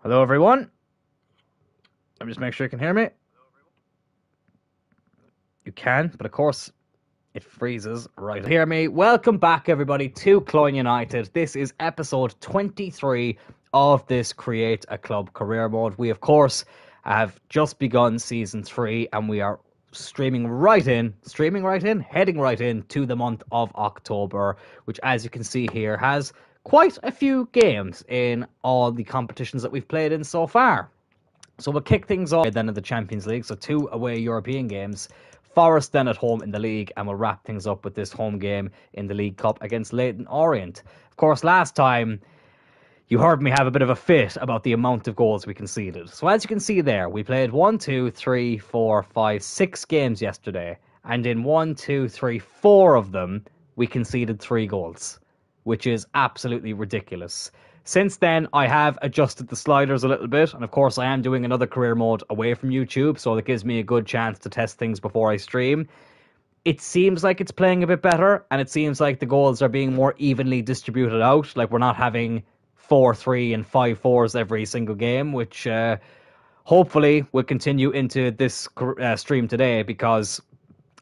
Hello, everyone. Let me just make sure you can hear me. You can, but of course, it freezes right. Hear me. Welcome back, everybody, to Cloyne United. This is episode 23 of this Create a Club career mode. We, of course, have just begun season 3, and we are heading right in to the month of October, which, as you can see here, has quite a few games in all the competitions that we've played in so far. So we'll kick things off then in the Champions League. So 2 away European games. Forest then at home in the league, and we'll wrap things up with this home game in the League Cup against Leyton Orient. Of course, last time you heard me have a bit of a fit about the amount of goals we conceded. So as you can see there, we played 6 games yesterday, and in 4 of them, we conceded 3 goals, which is absolutely ridiculous. Since then, I have adjusted the sliders a little bit, and of course I am doing another career mode away from YouTube, so that gives me a good chance to test things before I stream. It seems like it's playing a bit better, and it seems like the goals are being more evenly distributed out, like we're not having 4-3 and 5-4s every single game, which hopefully will continue into this stream today, because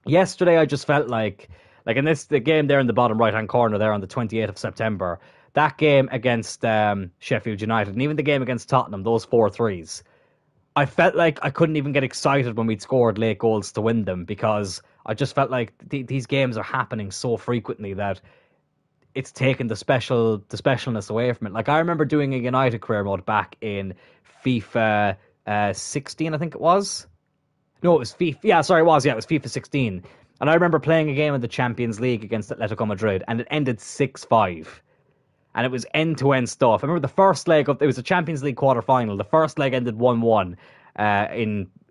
yesterday I just felt like in the game there in the bottom right hand corner there on the 28th of September, that game against Sheffield United, and even the game against Tottenham, those 4-3s, I felt like I couldn't even get excited when we'd scored late goals to win them, because I just felt like these games are happening so frequently that it's taken the specialness away from it. Like, I remember doing a United career mode back in FIFA 16, I think it was. No, it was FIFA. Yeah, sorry, it was. Yeah, it was FIFA 16. And I remember playing a game in the Champions League against Atletico Madrid, and it ended 6-5. And it was end-to-end stuff. I remember the first leg it was a Champions League quarter-final. The first leg ended 1-1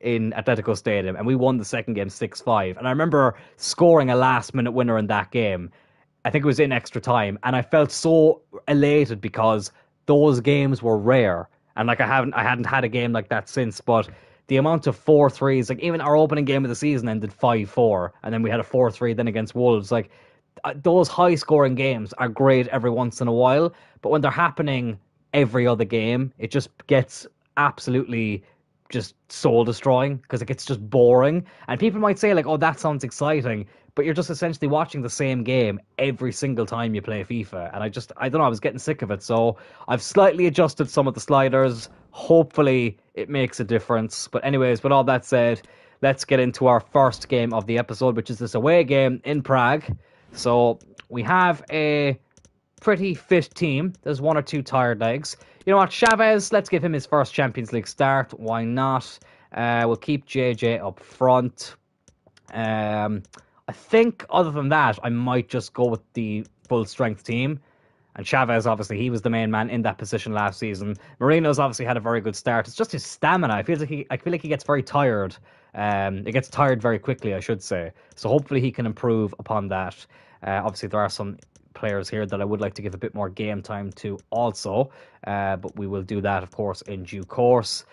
in Atletico Stadium, and we won the second game 6-5. And I remember scoring a last-minute winner in that game. I think it was in extra time, and I felt so elated because those games were rare. And like I hadn't had a game like that since, but the amount of 4-3s, like even our opening game of the season ended 5-4, and then we had a 4-3 then against Wolves. Like, those high-scoring games are great every once in a while, but when they're happening every other game, it just gets absolutely just soul-destroying, because it gets just boring. And people might say, like, oh, that sounds exciting, but you're just essentially watching the same game every single time you play FIFA. And I don't know, I was getting sick of it, so I've slightly adjusted some of the sliders. Hopefully it makes a difference. But anyways, with all that said, let's get into our first game of the episode, which is this away game in Prague. So we have a pretty fit team. There's 1 or 2 tired legs. You know what, Chavez, let's give him his first Champions League start. Why not? We'll keep JJ up front. I think other than that, I might just go with the full strength team. And Chavez, obviously, he was the main man in that position last season. Marino's obviously had a very good start. It's just his stamina. I feel like he gets very tired. It gets tired very quickly, I should say. So hopefully he can improve upon that. Obviously, there are some players here that I would like to give a bit more game time to also. But we will do that, of course, in due course.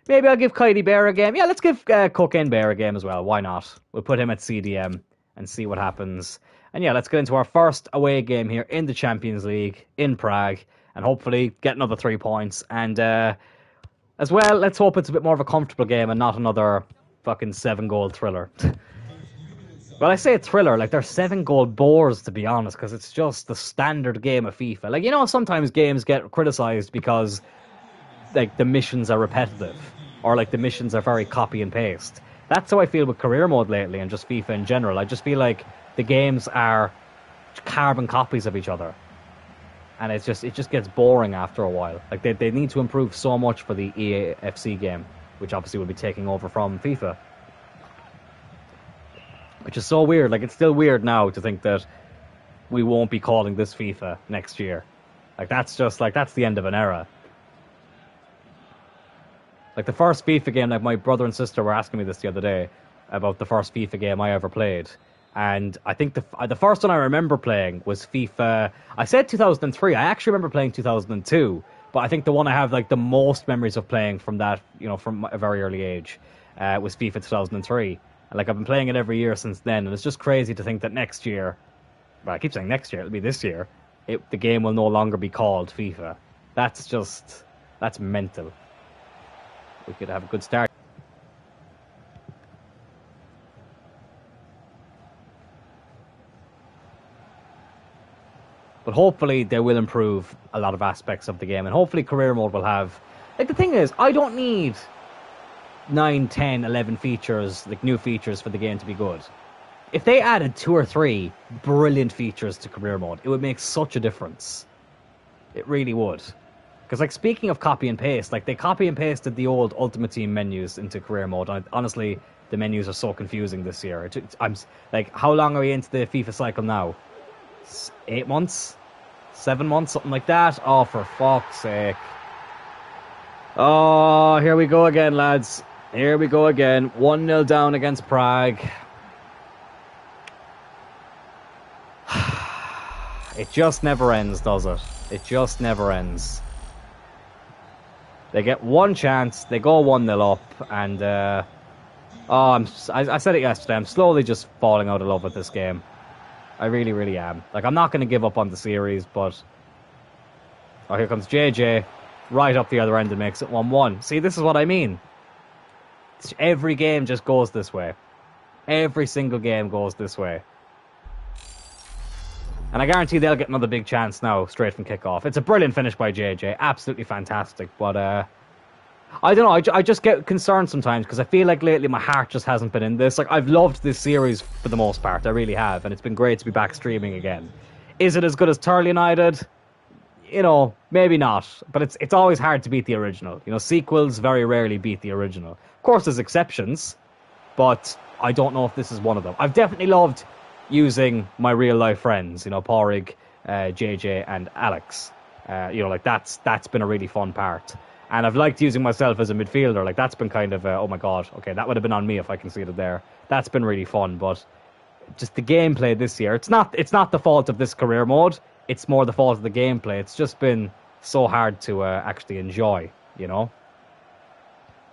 Maybe I'll give Kylie Bear a game. Yeah, let's give Cocaine Bear a game as well. Why not? We'll put him at CDM and see what happens. And yeah, let's get into our first away game here in the Champions League in Prague, and hopefully get another 3 points. And as well, let's hope it's a bit more of a comfortable game and not another fucking 7-goal thriller. Well, I say a thriller, like they're 7-goal bores, to be honest, because it's just the standard game of FIFA. Like, you know, sometimes games get criticised because like the missions are repetitive, or like the missions are very copy and paste. That's how I feel with career mode lately, and just FIFA in general. I just feel like the games are carbon copies of each other, and it just gets boring after a while. Like they need to improve so much for the EAFC game, which obviously will be taking over from FIFA, which is so weird. Like, it's still weird now to think that we won't be calling this FIFA next year. Like, that's the end of an era. Like, the first FIFA game, like, my brother and sister were asking me this the other day about the first FIFA game I ever played. And I think the first one I remember playing was FIFA. I said 2003. I actually remember playing 2002. But I think the one I have, like, the most memories of playing from that, you know, from a very early age, was FIFA 2003. And, like, I've been playing it every year since then. And it's just crazy to think that next year, well, I keep saying next year, it'll be this year, the game will no longer be called FIFA. That's mental. we could have a good start. But hopefully they will improve a lot of aspects of the game, and hopefully career mode will have... Like, the thing is, I don't need 9, 10, 11 features, like new features for the game to be good. If they added 2 or 3 brilliant features to career mode, it would make such a difference. It really would. Because, like, speaking of copy and paste, like, they copy and pasted the old Ultimate Team menus into career mode. And honestly, the menus are so confusing this year. I'm like, how long are we into the FIFA cycle now? 8 months? 7 months? Something like that? Oh, for fuck's sake. Oh, here we go again, lads. Here we go again. 1-0 down against Prague. It just never ends, does it? It just never ends. They get one chance, they go 1-0 up, and I said it yesterday, I'm slowly just falling out of love with this game. I really, really am. Like, I'm not going to give up on the series, but... Oh, here comes JJ, right up the other end and makes it 1-1. See, this is what I mean. Every game just goes this way. Every single game goes this way. And I guarantee they'll get another big chance now, straight from kickoff. It's a brilliant finish by JJ. Absolutely fantastic. But, I don't know. I just get concerned sometimes because I feel like lately my heart just hasn't been in this. Like, I've loved this series for the most part. I really have. And it's been great to be back streaming again. Is it as good as Turley United? You know, maybe not. But it's always hard to beat the original. You know, sequels very rarely beat the original. Of course, there's exceptions. But I don't know if this is one of them. I've definitely loved using my real life friends, you know, Porrig, JJ and Alex. You know, like that's been a really fun part. And I've liked using myself as a midfielder. Like, that's been kind of, oh my god, okay, that would have been on me if I conceded there. That's been really fun, but just the gameplay this year, it's not the fault of this career mode, it's more the fault of the gameplay. It's just been so hard to actually enjoy, you know?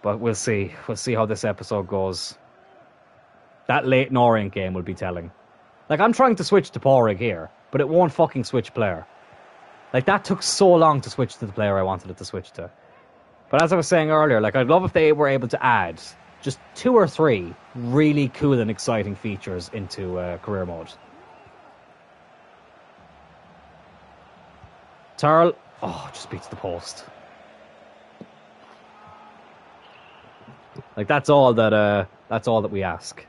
But we'll see. We'll see how this episode goes. That Leyton Orient game will be telling. Like, I'm trying to switch to Porrig here, but it won't fucking switch player. Like, that took so long to switch to the player I wanted it to switch to. But as I was saying earlier, like, I'd love if they were able to add just 2 or 3 really cool and exciting features into career mode. Turl, oh, just beats the post. Like, that's all that we ask.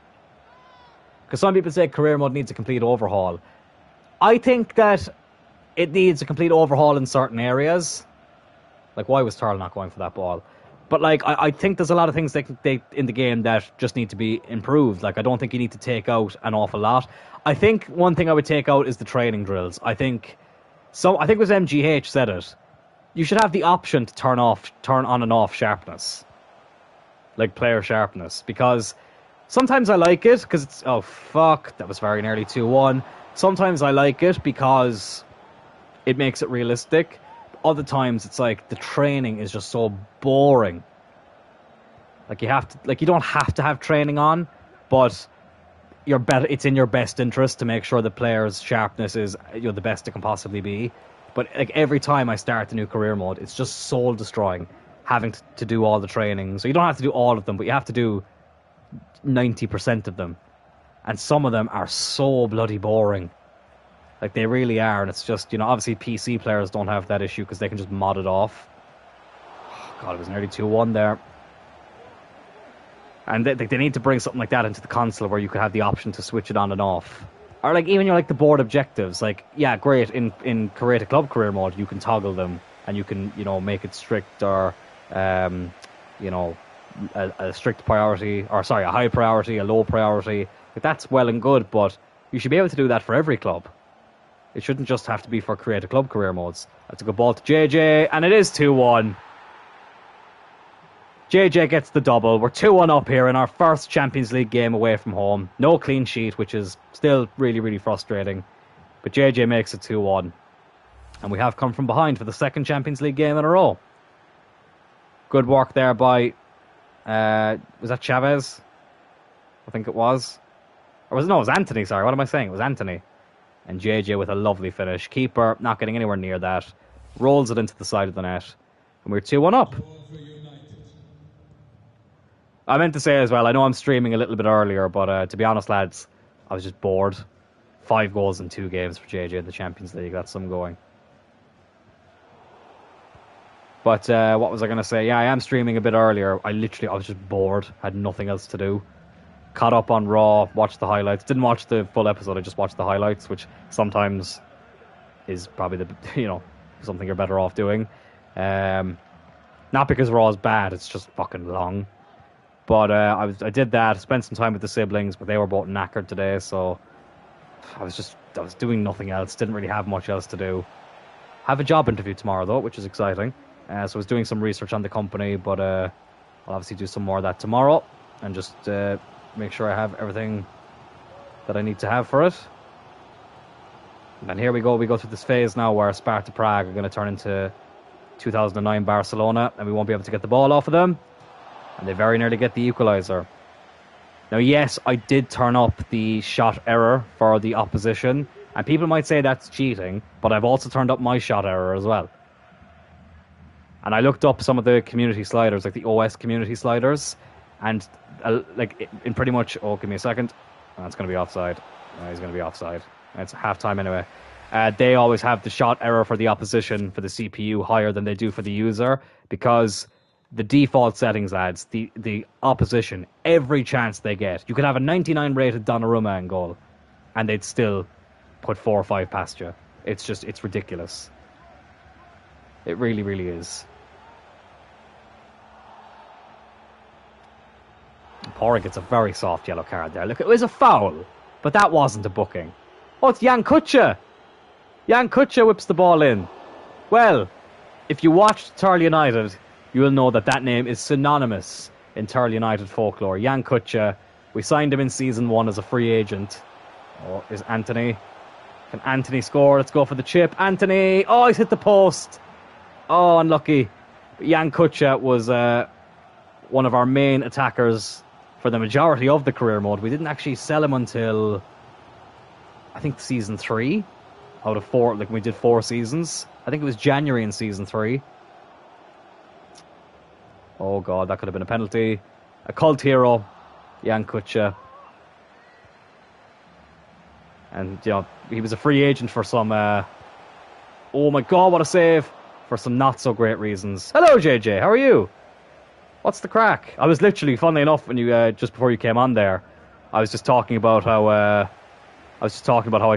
Because some people say career mode needs a complete overhaul. I think that it needs a complete overhaul in certain areas. Like, why was Turl not going for that ball? But, like, I think there's a lot of things they in the game that just need to be improved. Like, I don't think you need to take out an awful lot. I think one thing I would take out is the training drills. I think it was MGH said it. You should have the option to turn on and off sharpness. Like, player sharpness. Because sometimes I like it because it's... Oh, fuck. That was very nearly 2-1. Sometimes I like it because it makes it realistic. Other times it's like the training is just so boring. Like, you don't have to have training on, but it's in your best interest to make sure the player's sharpness is, you know, the best it can possibly be. But, like, every time I start the new career mode, it's just soul destroying having to do all the training. So you don't have to do all of them, but you have to do 90% of them. And some of them are so bloody boring. Like, they really are, and it's just, you know, obviously PC players don't have that issue because they can just mod it off. Oh, God, it was nearly 2-1 there. And they need to bring something like that into the console where you could have the option to switch it on and off. Or, like, even the board objectives. Like, yeah, great, in Create a Club career mode, you can toggle them, and you can, you know, make it strict or, you know, a strict priority, or sorry, a high priority, a low priority. Like, that's well and good, but you should be able to do that for every club. It shouldn't just have to be for Create a Club career modes. That's a good ball to JJ, and it is 2-1. JJ gets the double. We're 2-1 up here in our first Champions League game away from home. No clean sheet, which is still really, really frustrating. But JJ makes it 2-1. And we have come from behind for the second Champions League game in a row. Good work there by... was that Chavez? I think it was. Or it was Anthony, sorry. What am I saying? It was Anthony. And JJ with a lovely finish. Keeper not getting anywhere near that. Rolls it into the side of the net. And we're 2-1 up. I meant to say as well, I know I'm streaming a little bit earlier, but to be honest, lads, I was just bored. 5 goals in 2 games for JJ in the Champions League. That's some going. But what was I going to say? Yeah, I am streaming a bit earlier. I was just bored. Had nothing else to do. Caught up on Raw, watched the highlights. Didn't watch the full episode. I just watched the highlights, which sometimes is probably something you're better off doing. Not because Raw is bad. It's just fucking long. But I did that. Spent some time with the siblings, but they were both knackered today, so I was doing nothing else. Didn't really have much else to do. Have a job interview tomorrow though, which is exciting. So I was doing some research on the company, but I'll obviously do some more of that tomorrow and just make sure I have everything that I need to have for it. And here we go. We go through this phase now where Sparta Prague are going to turn into 2009 Barcelona, and we won't be able to get the ball off of them. And they very nearly get the equaliser. Now, yes, I did turn up the shot error for the opposition, and people might say that's cheating, but I've also turned up my shot error as well. And I looked up some of the community sliders, like the OS community sliders, and in pretty much, oh, give me a second. That's going to be offside. He's going to be offside. It's half-time anyway. They always have the shot error for the opposition, for the CPU, higher than they do for the user, because the default settings, lads, the opposition, every chance they get, you could have a 99 rated Donnarumma in goal, and they'd still put 4 or 5 past you. It's ridiculous. It really, really is. Porra gets a very soft yellow card there. Look, it was a foul, but that wasn't a booking. Oh, it's Jan Kutcher. Jan Kutcher whips the ball in. Well, if you watched Turl United, you will know that name is synonymous in Turl United folklore. Jan Kutcher. We signed him in season 1 as a free agent. Oh, is Anthony? Can Anthony score? Let's go for the chip. Anthony! Oh, he's hit the post. Oh, unlucky. Jan Kutcher was one of our main attackers for the majority of the career mode. We didn't actually sell him until, I think, season 3 out of 4. Like, we did 4 seasons. I think it was January in season 3. Oh god, that could have been a penalty. A cult hero, Jan Kutcher. And, he was a free agent for some, oh my god, what a save! For some not so great reasons. Hello, JJ, how are you? What's the crack? I was literally, funnily enough, when you just before you came on there, I was just talking about how I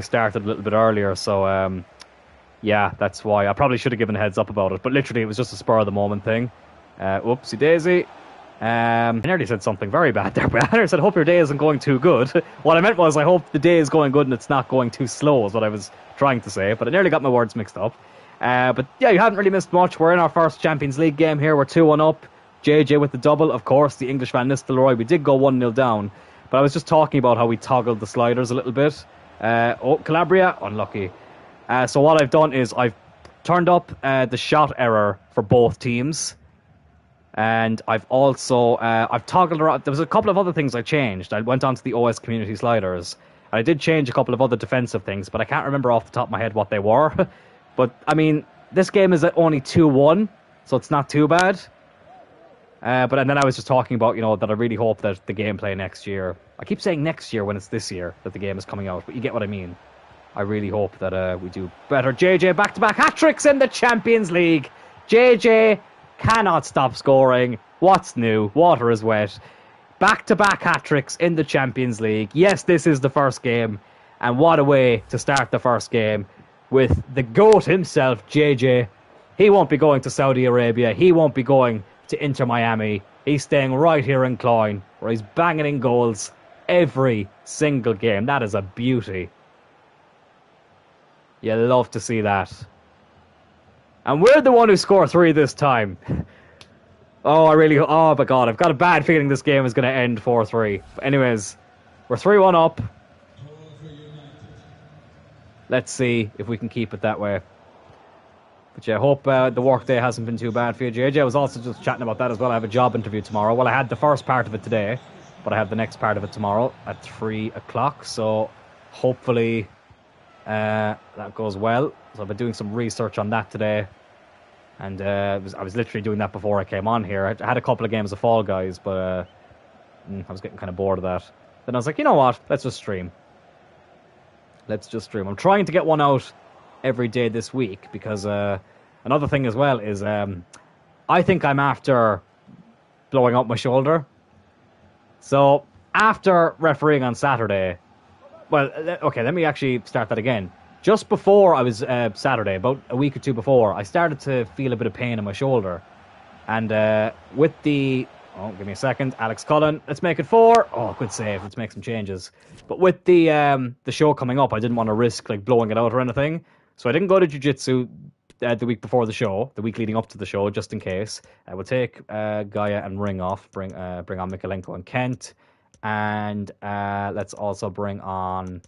started a little bit earlier. So yeah, that's why I probably should have given a heads up about it. But literally, it was just a spur of the moment thing. Whoopsie daisy. I nearly said something very bad there, but I said, "Hope your day isn't going too good." What I meant was, I hope the day is going good and it's not going too slow. Is what I was trying to say. But I nearly got my words mixed up. But yeah, you haven't really missed much. We're in our first Champions League game here. We're 2-1 up. JJ with the double, of course, the English Van Nistelrooy. We did go 1-0 down, but I was just talking about how we toggled the sliders a little bit. Calabria, unlucky. So what I've done is I've turned up the shot error for both teams, and I've also I've toggled around. There was a couple of other things I changed. I went onto the OS community sliders, and I did change a couple of other defensive things, but I can't remember off the top of my head what they were. But I mean, this game is at only 2-1, so it's not too bad. And then I was just talking about, that I really hope that the gameplay next year, I keep saying next year when it's this year that the game is coming out, but you get what I mean. I really hope that we do better. JJ, back-to-back hat-tricks in the Champions League. JJ cannot stop scoring. What's new? Water is wet. Back-to-back hat-tricks in the Champions League. Yes, this is the first game, and what a way to start the first game with the GOAT himself, JJ. He won't be going to Saudi Arabia. He won't be going to Inter Miami. He's staying right here in Cloyne, where he's banging in goals every single game. That is a beauty. You love to see that. And we're the one who scored 3 this time. Oh my god, I've got a bad feeling this game is going to end 4-3. But anyways, we're 3-1 up. Let's see if we can keep it that way. But yeah, I hope the work day hasn't been too bad for you, JJ. I was also just chatting about that as well. I have a job interview tomorrow. Well, I had the first part of it today, but I have the next part of it tomorrow at 3 o'clock. So hopefully that goes well. So I've been doing some research on that today. And I was literally doing that before I came on here. I had a couple of games of Fall Guys, but I was getting kind of bored of that. Then I was like, you know what? Let's just stream. I'm trying to get one out every day this week because another thing as well is I think I'm after blowing up my shoulder. So after refereeing on Saturday, well, okay, let me actually start that again. Just before I was Saturday, about a week or two before, I started to feel a bit of pain in my shoulder. And with the... Oh, give me a second. Alex Cullen, let's make it 4. Oh, good save. Let's make some changes. But with the show coming up, I didn't want to risk like blowing it out or anything. So I didn't go to jiu-jitsu the week before the show, the week leading up to the show, just in case. We'll take Gaia and Ring off, bring on Mikalenko and Kent. And let's also bring on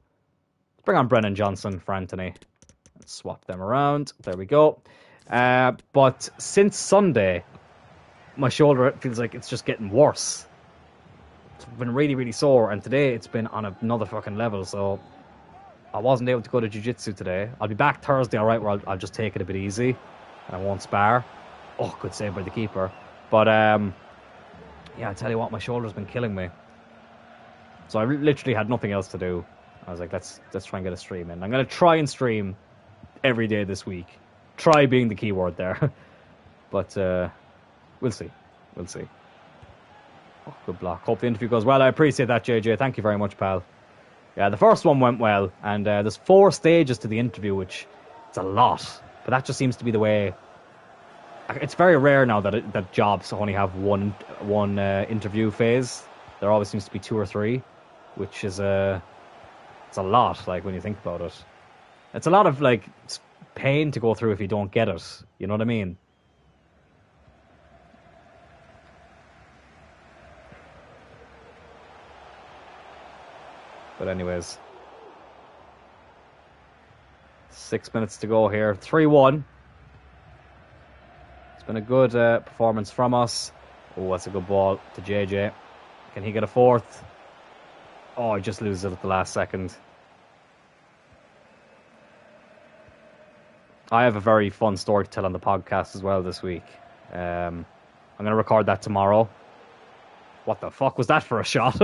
Brennan Johnson for Anthony. Let's swap them around. There we go. But since Sunday, my shoulder feels like it's just getting worse. It's been really, really sore, and today it's been on another fucking level, so I wasn't able to go to jiu-jitsu today. I'll be back Thursday, alright, where I'll just take it a bit easy, and I won't spar. Oh, good save by the keeper. But, yeah, I tell you what, my shoulder's been killing me. So I literally had nothing else to do. I was like, let's try and get a stream in. I'm going to try and stream every day this week. Try being the key word there. But, we'll see. Oh, good block. Hope the interview goes well. I appreciate that, JJ. Thank you very much, pal. Yeah, the first one went well, and there's 4 stages to the interview, which it's a lot. But that just seems to be the way. It's very rare now that jobs only have one interview phase. There always seems to be 2 or 3, which is it's a lot. Like when you think about it, it's a lot of like pain to go through if you don't get it. You know what I mean? But anyways, 6 minutes to go here. 3-1. It's been a good performance from us. Oh, that's a good ball to JJ. Can he get a 4th? Oh, he just loses it at the last second. I have a very fun story to tell on the podcast as well this week. I'm going to record that tomorrow. What the fuck was that for a shot?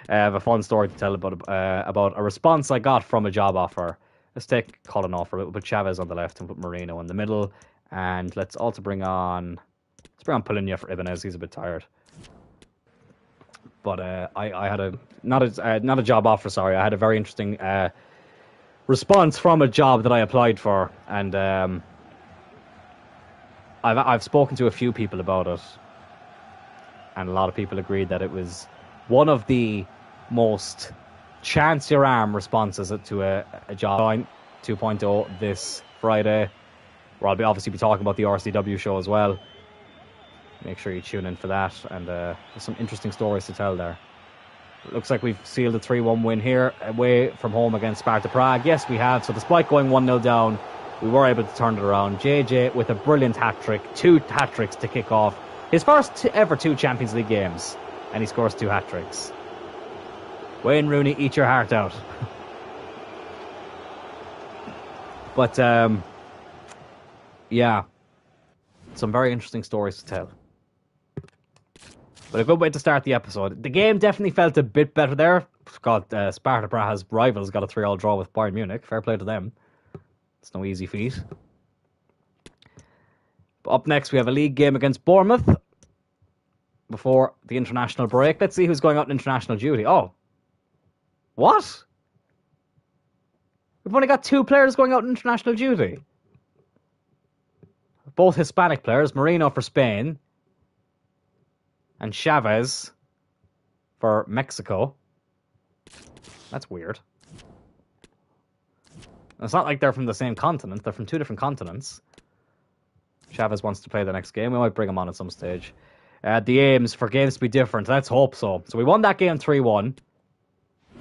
I have a fun story to tell about a response I got from a job offer. Let's take Cullen off for a little bit. Chavez on the left and put Marino in the middle. And let's also bring on Polinia for Ibanez. He's a bit tired. But I had not a job offer. Sorry, I had a very interesting response from a job that I applied for, and I've spoken to a few people about it, and a lot of people agreed that it was one of the most chance your arm responses to a job. Cloyne 2.0 this Friday, where I'll obviously be talking about the RCW show as well. Make sure you tune in for that, and there's some interesting stories to tell there. It looks like we've sealed a 3-1 win here away from home against Sparta Prague. Yes, we have. So despite going 1-0 down, we were able to turn it around. JJ with a brilliant hat-trick, 2 hat-tricks to kick off his first ever 2 Champions League games, and he scores 2 hat-tricks. Wayne Rooney, eat your heart out. But, yeah, some very interesting stories to tell. But a good way to start the episode. The game definitely felt a bit better there. Sparta Praha's rivals got a 3-3 draw with Bayern Munich. Fair play to them. It's no easy feat. But up next, we have a league game against Bournemouth before the international break. Let's see who's going out on international duty. Oh. What? We've only got 2 players going out on international duty. Both Hispanic players. Marino for Spain and Chavez for Mexico. That's weird. It's not like they're from the same continent. They're from 2 different continents. Chavez wants to play the next game. We might bring him on at some stage. The aims for games to be different. Let's hope so. So we won that game 3-1.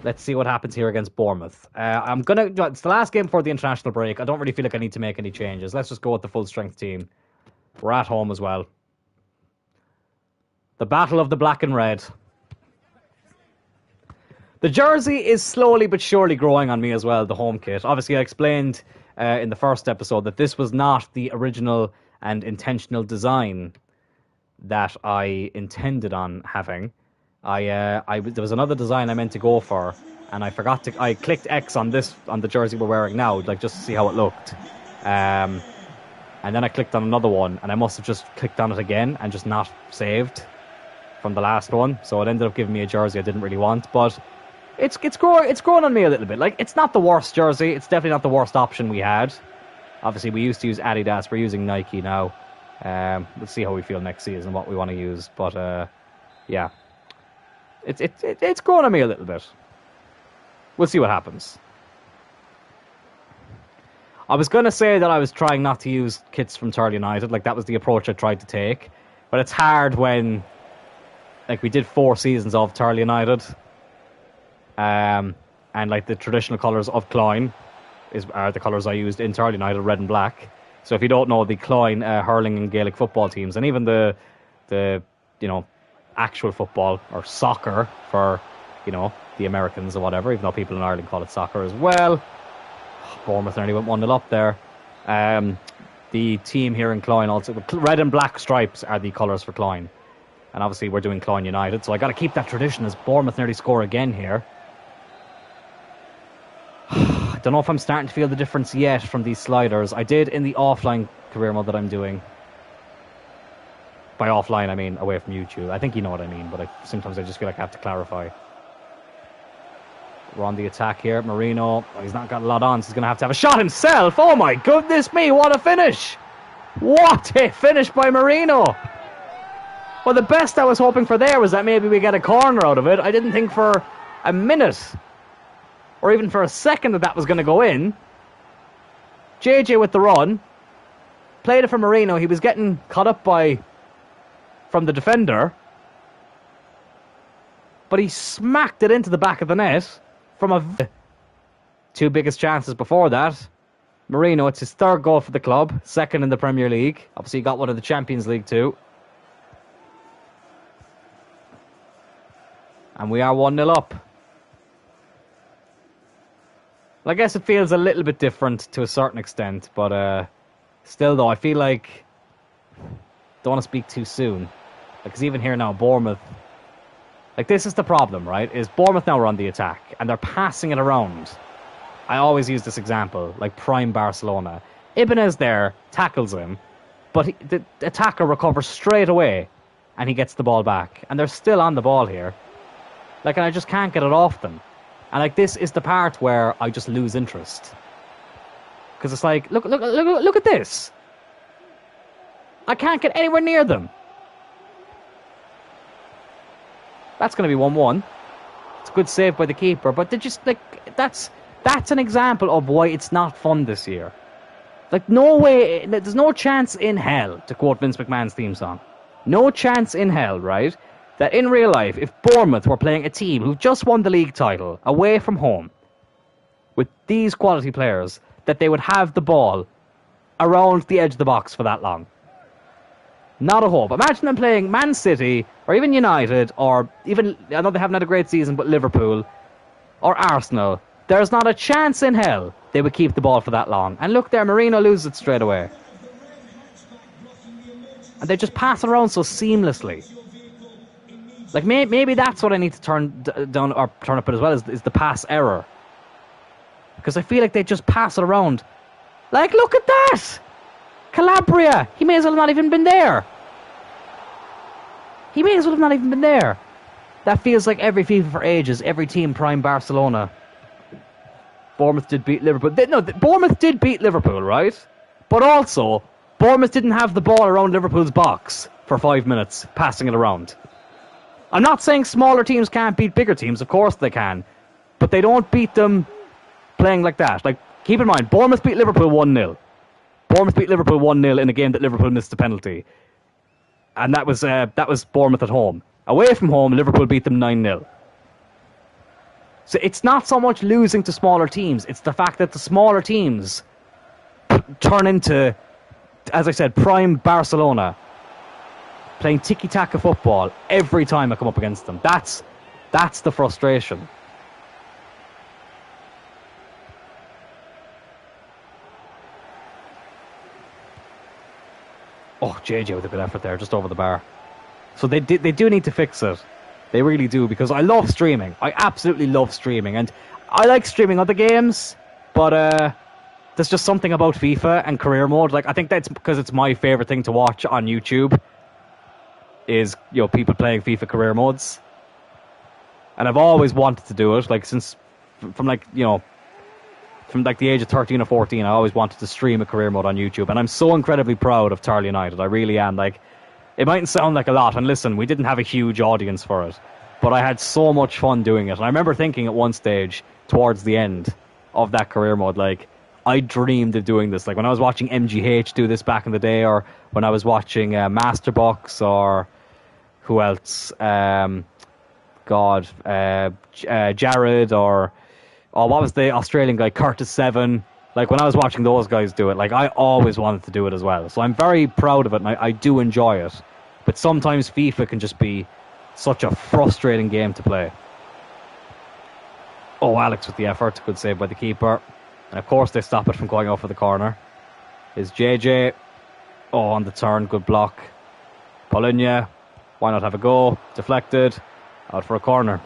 Let's see what happens here against Bournemouth. It's the last game before the international break. I don't really feel like I need to make any changes. Let's just go with the full strength team. We're at home as well. The battle of the black and red. The jersey is slowly but surely growing on me as well, the home kit. Obviously, I explained in the first episode that this was not the original and intentional design that I intended on having. There was another design I meant to go for, and I forgot to. I clicked X on the jersey we're wearing now, like just to see how it looked. And then I clicked on another one, and I must have just clicked on it again and just not saved from the last one. So it ended up giving me a jersey I didn't really want, but it's growing on me a little bit. Like, it's not the worst jersey. It's definitely not the worst option we had. Obviously, we used to use Adidas. We're using Nike now. Let's see how we feel next season, what we want to use. But yeah, it's growing on me a little bit. We'll see what happens. I was going to say that I was trying not to use kits from Turl United. Like, that was the approach I tried to take. But it's hard when, like, we did 4 seasons of Turl United. And, like, the traditional colours of Cloyne are the colours I used in Turl United, red and black. So if you don't know the Cloyne hurling and Gaelic football teams, and even the actual football, or soccer for, the Americans or whatever, even though people in Ireland call it soccer as well. Bournemouth nearly went 1-0 up there. The team here in Cloyne also, red and black stripes are the colours for Cloyne. And obviously we're doing Cloyne United, so I got to keep that tradition as Bournemouth nearly score again here. I don't know if I'm starting to feel the difference yet from these sliders. I did in the offline career mode that I'm doing. By offline, I mean away from YouTube. I think you know what I mean, but sometimes I just feel like I have to clarify. We're on the attack here. Marino, he's not got a lot on, so he's going to have a shot himself. Oh my goodness me, what a finish! What a finish by Marino! Well, the best I was hoping for there was that maybe we get a corner out of it. I didn't think for a minute, or even for a second, that was going to go in. JJ with the run. Played it for Marino. He was getting caught up from the defender. But he smacked it into the back of the net. From 2 biggest chances before that. Marino, it's his 3rd goal for the club, 2nd in the Premier League. Obviously, he got one in the Champions League too. And we are 1-0 up. Well, I guess it feels a little bit different to a certain extent, but still though, I feel like don't want to speak too soon. Because even here now, Bournemouth, like, this is the problem, right? Is Bournemouth now are on the attack, and they're passing it around. I always use this example, like prime Barcelona. Ibanez there tackles him, but the attacker recovers straight away, and he gets the ball back. And they're still on the ball here. Like, and I just can't get it off them. And, like, this is the part where I just lose interest. Because it's like, look at this. I can't get anywhere near them. That's going to be 1-1. It's a good save by the keeper, but they just, like, that's an example of why it's not fun this year. Like, no way, there's no chance in hell, to quote Vince McMahon's theme song. No chance in hell, right, that in real life, if Bournemouth were playing a team who just won the league title away from home with these quality players, that they would have the ball around the edge of the box for that long. Not a hope. Imagine them playing Man City, or even United, or even, I know they haven't had a great season, but Liverpool, or Arsenal. There's not a chance in hell they would keep the ball for that long. And look there, Marino loses it straight away. And they just pass it around so seamlessly. Like, maybe that's what I need to turn down, or turn up as well, is the pass error. Because I feel like they just pass it around. Like, look at that! Calabria! He may as well have not even been there. He may as well have not even been there. That feels like every FIFA for ages, every team prime Barcelona. Bournemouth did beat Liverpool. Bournemouth did beat Liverpool, right? But also, Bournemouth didn't have the ball around Liverpool's box for 5 minutes, passing it around. I'm not saying smaller teams can't beat bigger teams, of course they can. But they don't beat them playing like that. Like, keep in mind, Bournemouth beat Liverpool 1-0. Bournemouth beat Liverpool 1-0 in a game that Liverpool missed a penalty. And that was Bournemouth at home. Away from home, Liverpool beat them 9-0. So it's not so much losing to smaller teams, it's the fact that the smaller teams turn into, as I said, prime Barcelona, playing tiki-taka football every time I come up against them. That's the frustration. Oh, JJ with a good effort there, just over the bar. So they do need to fix it. They really do, because I love streaming. I absolutely love streaming, and I like streaming other games, but there's just something about FIFA and career mode. Like, I think that's because it's my favorite thing to watch on YouTube is, you know, people playing FIFA career modes. And I've always wanted to do it, like, since from like, you know, from like the age of 13 or 14, I always wanted to stream a career mode on YouTube, and I'm so incredibly proud of Tarl United. I really am. Like, it mightn't sound like a lot, and listen, we didn't have a huge audience for it, but I had so much fun doing it. And I remember thinking at one stage, towards the end of that career mode, like, I dreamed of doing this. Like, when I was watching MGH do this back in the day, or when I was watching Masterbox, or who else? Jared, or what was the Australian guy, Curtis Seven. Like, when I was watching those guys do it, like, I always wanted to do it as well. So I'm very proud of it, and I do enjoy it. But sometimes FIFA can just be such a frustrating game to play. Oh, Alex with the effort. Good save by the keeper. And of course they stop it from going off of the corner. Is JJ. Oh, on the turn. Good block. Cloyne. Why not have a go? Deflected. Out for a corner.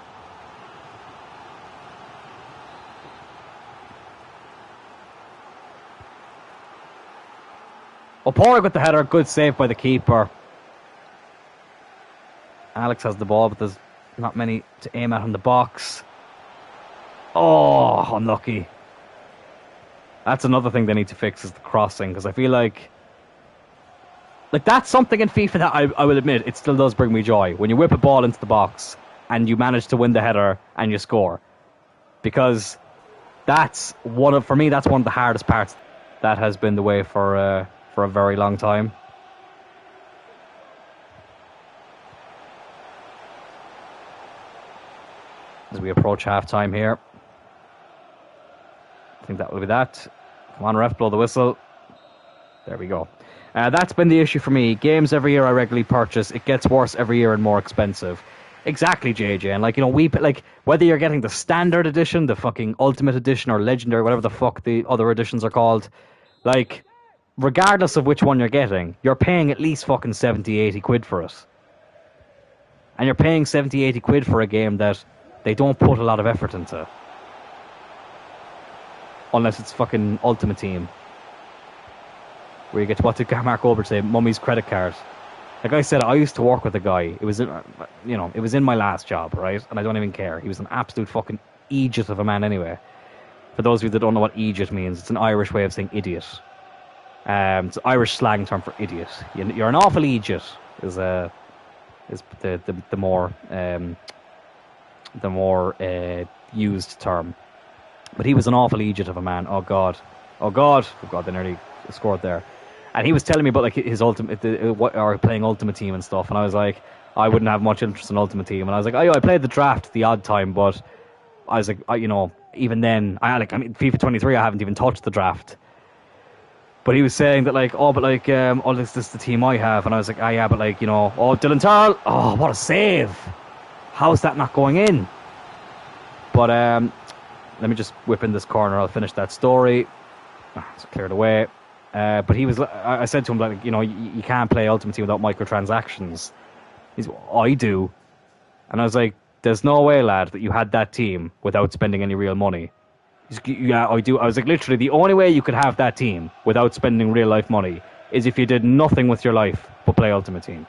Opora with the header. Good save by the keeper. Alex has the ball, but there's not many to aim at in the box. Oh, unlucky. That's another thing they need to fix, is the crossing, because I feel like that's something in FIFA that I will admit, it still does bring me joy. When you whip a ball into the box and you manage to win the header and you score. Because that's for me, that's one of the hardest parts. That has been the way for a very long time. As we approach half-time here. I think that will be that. Come on, ref, blow the whistle. There we go. That's been the issue for me. Games every year I regularly purchase, it gets worse every year and more expensive. Exactly, JJ. And, like, you know, like, whether you're getting the standard edition, the fucking ultimate edition, or legendary, whatever the fuck the other editions are called, like, regardless of which one you're getting, you're paying at least fucking 70, 80 quid for it. And you're paying 70, 80 quid for a game that they don't put a lot of effort into. Unless it's fucking Ultimate Team. Where you get to, what did Mark Ober say? Mummy's credit card. Like I said, I used to work with a guy. It was, you know, it was in my last job, right? And I don't even care. He was an absolute fucking idiot of a man anyway. For those of you that don't know what idiot means, it's an Irish way of saying idiot. It's an Irish slang term for idiot. You're an awful idiot is the more used term. But he was an awful idiot of a man. Oh God, they nearly scored there. And he was telling me about, like, his ultimate, or playing Ultimate Team and stuff. And I was like, I wouldn't have much interest in Ultimate Team. And I was like, I played the draft the odd time, but I was like, you know, even then, FIFA 23, I haven't even touched the draft. But he was saying that, like, this is the team I have. And I was like, yeah, but, like, you know, Dylan Tarl, what a save. How is that not going in? But let me just whip in this corner. I'll finish that story. It's cleared away. But I said to him, like, you know, you can't play Ultimate Team without microtransactions. He's, I do. And I was like, there's no way, lad, that you had that team without spending any real money. He's, yeah, I do. I was like, literally, the only way you could have that team without spending real life money is if you did nothing with your life but play Ultimate Team.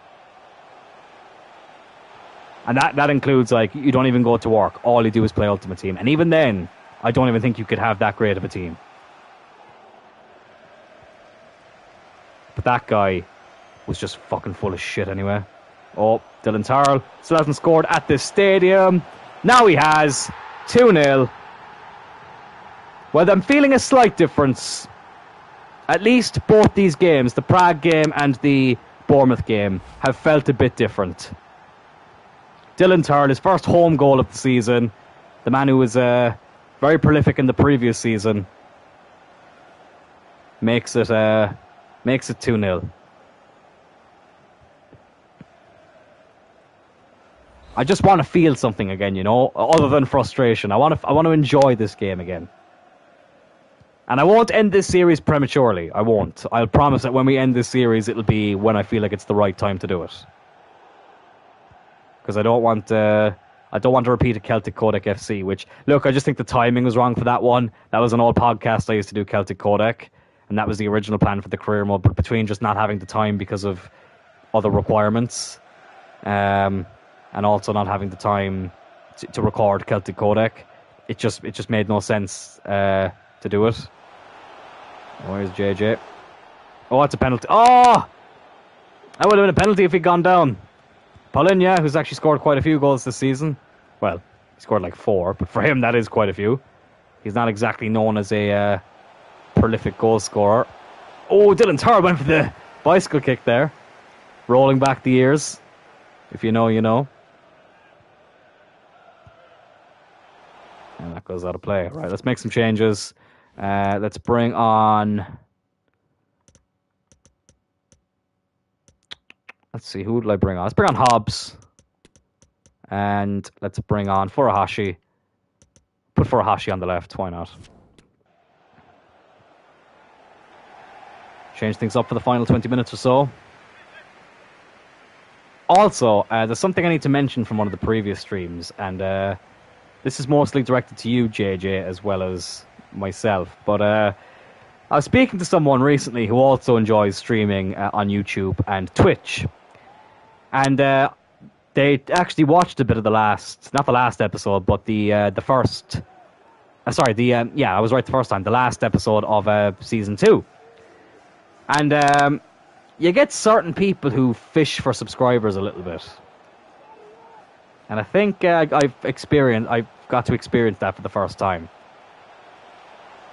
And that includes, like, you don't even go to work. All you do is play Ultimate Team. And even then, I don't even think you could have that great of a team. But that guy was just fucking full of shit anyway. Oh, Dylan Tarl still hasn't scored at this stadium. Now he has. 2-0. Well, I'm feeling a slight difference. At least both these games, the Prague game and the Bournemouth game, have felt a bit different. Dylan Tarl, his first home goal of the season. The man who was very prolific in the previous season. Makes it 2-0. I just want to feel something again, you know, other than frustration. I want to enjoy this game again. And I won't end this series prematurely. I won't. I'll promise that when we end this series, it'll be when I feel like it's the right time to do it. because I don't want to repeat a Celtic Codec FC. Which, look, I just think the timing was wrong for that one. That was an old podcast I used to do, Celtic Codec, and that was the original plan for the career mode. But between just not having the time because of other requirements, and also not having the time to record Celtic Codec, it just made no sense to do it. Where's JJ? Oh, it's a penalty. Oh! That would have been a penalty if he'd gone down. Paulinho, who's actually scored quite a few goals this season. Well, he scored like 4, but for him that is quite a few. He's not exactly known as a prolific goal scorer. Oh, Dylan Turr went for the bicycle kick there. Rolling back the ears. If you know, you know. And that goes out of play. Right, let's make some changes. Let's bring on... Let's see, who would I bring on? Let's bring on Hobbs. And let's bring on Furuhashi. Put Furuhashi on the left, why not? Change things up for the final 20 minutes or so. Also, there's something I need to mention from one of the previous streams, and this is mostly directed to you, JJ, as well as myself. But I was speaking to someone recently who also enjoys streaming on YouTube and Twitch. And they actually watched a bit of not the last episode, but the first... I was right the first time. The last episode of Season 2. And you get certain people who fish for subscribers a little bit. And I think I've got to experience that for the first time.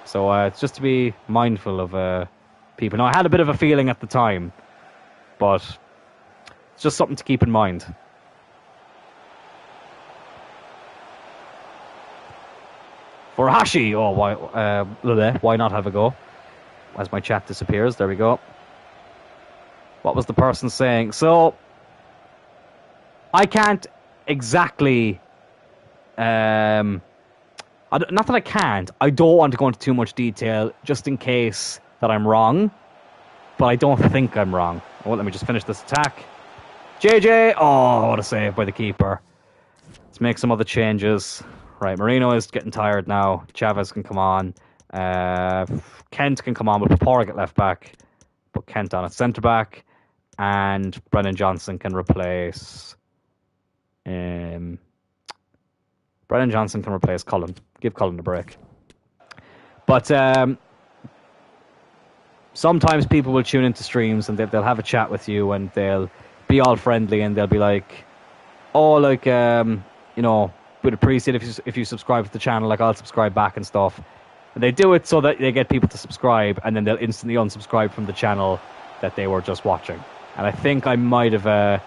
So it's just to be mindful of people. Now, I had a bit of a feeling at the time, but it's just something to keep in mind. Furuhashi! Oh, why not have a go? As my chat disappears, there we go. What was the person saying? So, I can't exactly... not that I can't. I don't want to go into too much detail, just in case that I'm wrong. But I don't think I'm wrong. Oh, let me just finish this attack. JJ! Oh, what a save by the keeper. Let's make some other changes. Right, Marino is getting tired now. Chavez can come on. Kent can come on, but Papora at left back. Put Kent on at centre back. And Brennan Johnson can replace... Brennan Johnson can replace Cullen. Give Cullen a break. But sometimes people will tune into streams and they'll have a chat with you and they'll be all friendly and they'll be like, oh, like, we'd appreciate if you subscribe to the channel, like I'll subscribe back and stuff. And they do it so that they get people to subscribe and then they'll instantly unsubscribe from the channel that they were just watching. And I think I might have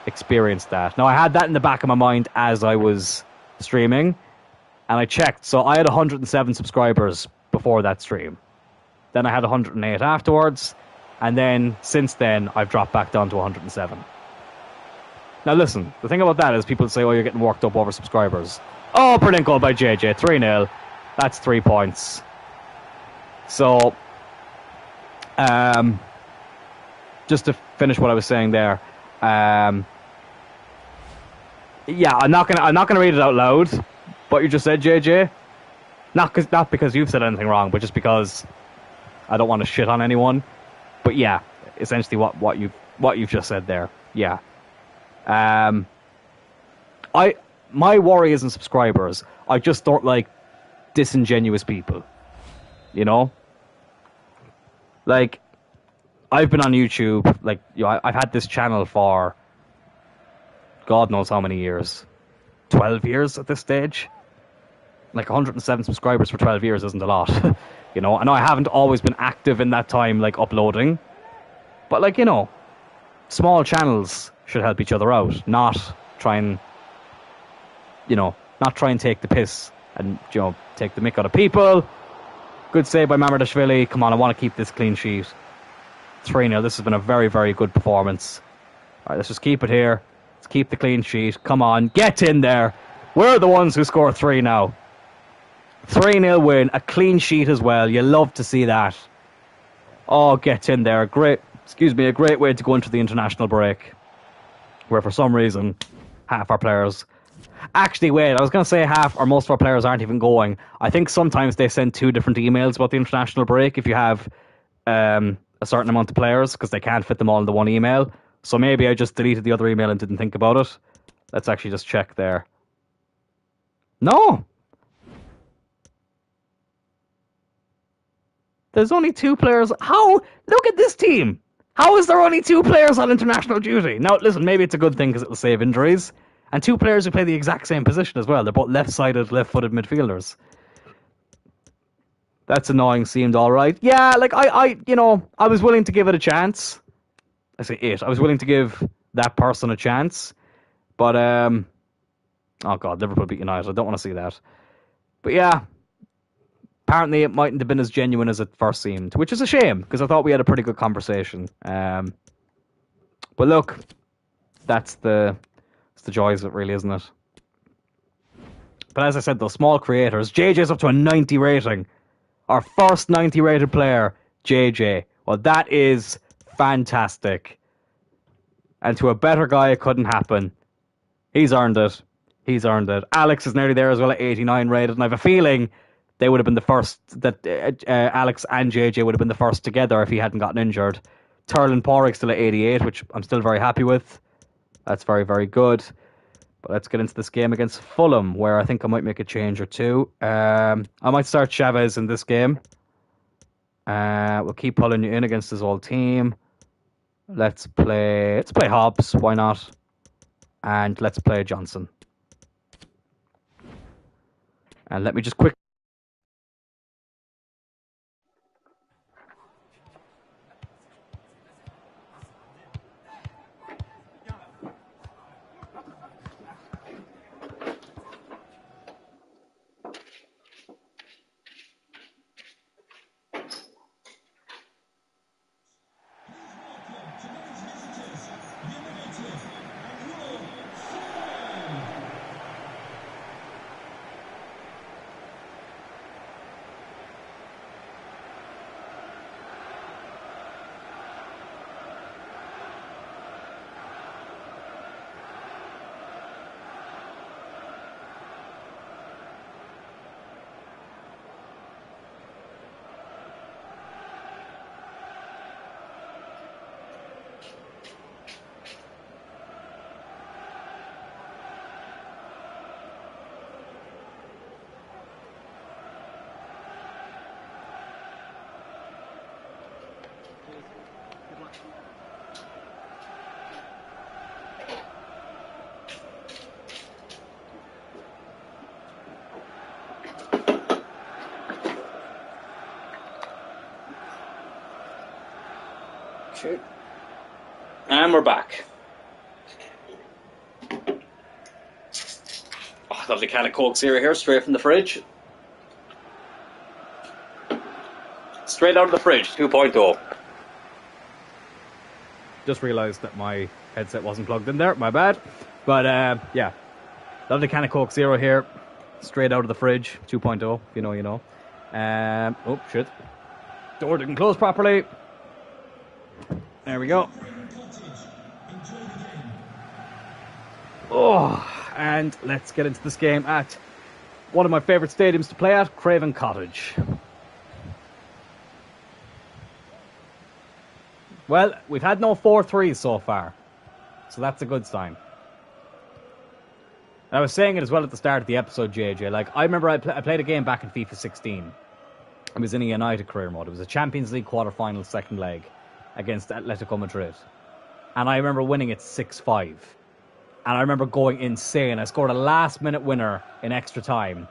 experienced that. Now, I had that in the back of my mind as I was streaming, and I checked. So I had 107 subscribers before that stream. Then I had 108 afterwards, and then since then I've dropped back down to 107. Now listen, the thing about that is people say, oh, you're getting worked up over subscribers. Oh, brilliant goal by JJ, 3-0. That's 3 points. So, just to finish what I was saying there, yeah, I'm not gonna read it out loud. What you just said, JJ. Not because you've said anything wrong, but just because I don't want to shit on anyone. But yeah, essentially what you've just said there. Yeah. My worry isn't subscribers. I just don't like disingenuous people. You know? Like, I've been on YouTube, like, I've had this channel for God knows how many years. 12 years at this stage. Like 107 subscribers for 12 years isn't a lot. You know, I know I haven't always been active in that time, like uploading. But like, you know, small channels should help each other out, not try and take the piss and, take the mick out of people. Good save by Mamardashvili. Come on, I want to keep this clean sheet. 3-0. This has been a very, very good performance. All right, let's just keep it here. Let's keep the clean sheet. Come on, get in there. We're the ones who score 3 now. 3-0 win, a clean sheet as well. You love to see that. Oh, get in there. A great way to go into the international break, where for some reason half our players. Actually, wait, I was going to say half or most of our players aren't even going. I think sometimes they send 2 different emails about the international break if you have a certain amount of players, because they can't fit them all into one email. So maybe I just deleted the other email and didn't think about it. Let's actually just check there. No! There's only 2 players. How? Look at this team! How is there only 2 players on international duty? Now, listen, maybe it's a good thing because it'll save injuries. And 2 players who play the exact same position as well. They're both left-sided, left-footed midfielders. That's annoying. Seemed all right. Yeah, like I was willing to give it a chance. I say it. I was willing to give that person a chance. But, oh God, Liverpool beat United. I don't want to see that. But yeah, apparently it mightn't have been as genuine as it first seemed, which is a shame, because I thought we had a pretty good conversation. But look, it's the joys of it, really, isn't it? But as I said, those small creators, JJ's up to a 90 rating. Our first 90 rated player, JJ. Well, that is fantastic. And to a better guy, it couldn't happen. He's earned it. He's earned it. Alex is nearly there as well at 89 rated, and I have a feeling they would have been the first, that Alex and JJ would have been the first together if he hadn't gotten injured. Turlin Porrick still at 88, which I'm still very happy with. That's very, very good. But let's get into this game against Fulham, where I think I might make a change or two. I might start Chavez in this game. We'll keep pulling you in against his old team. Let's play Hobbs, why not? And let's play Johnson. And let me just quick. Okay. And we're back. Oh, lovely can of Coke Zero here, straight from the fridge. Straight out of the fridge, 2.0. Just realised that my headset wasn't plugged in there, my bad. But yeah, lovely can of Coke Zero here, straight out of the fridge, 2.0, if you know, you know. Oh, shit. Door didn't close properly. There we go. Oh, and let's get into this game at one of my favourite stadiums to play at, Craven Cottage. Well, we've had no 4-3s so far, so that's a good sign. And I was saying it as well at the start of the episode, JJ. Like, I remember I played a game back in FIFA 16. It was in a United career mode. It was a Champions League quarter-final second leg against Atletico Madrid. And I remember winning it 6-5. And I remember going insane. I scored a last-minute winner in extra time.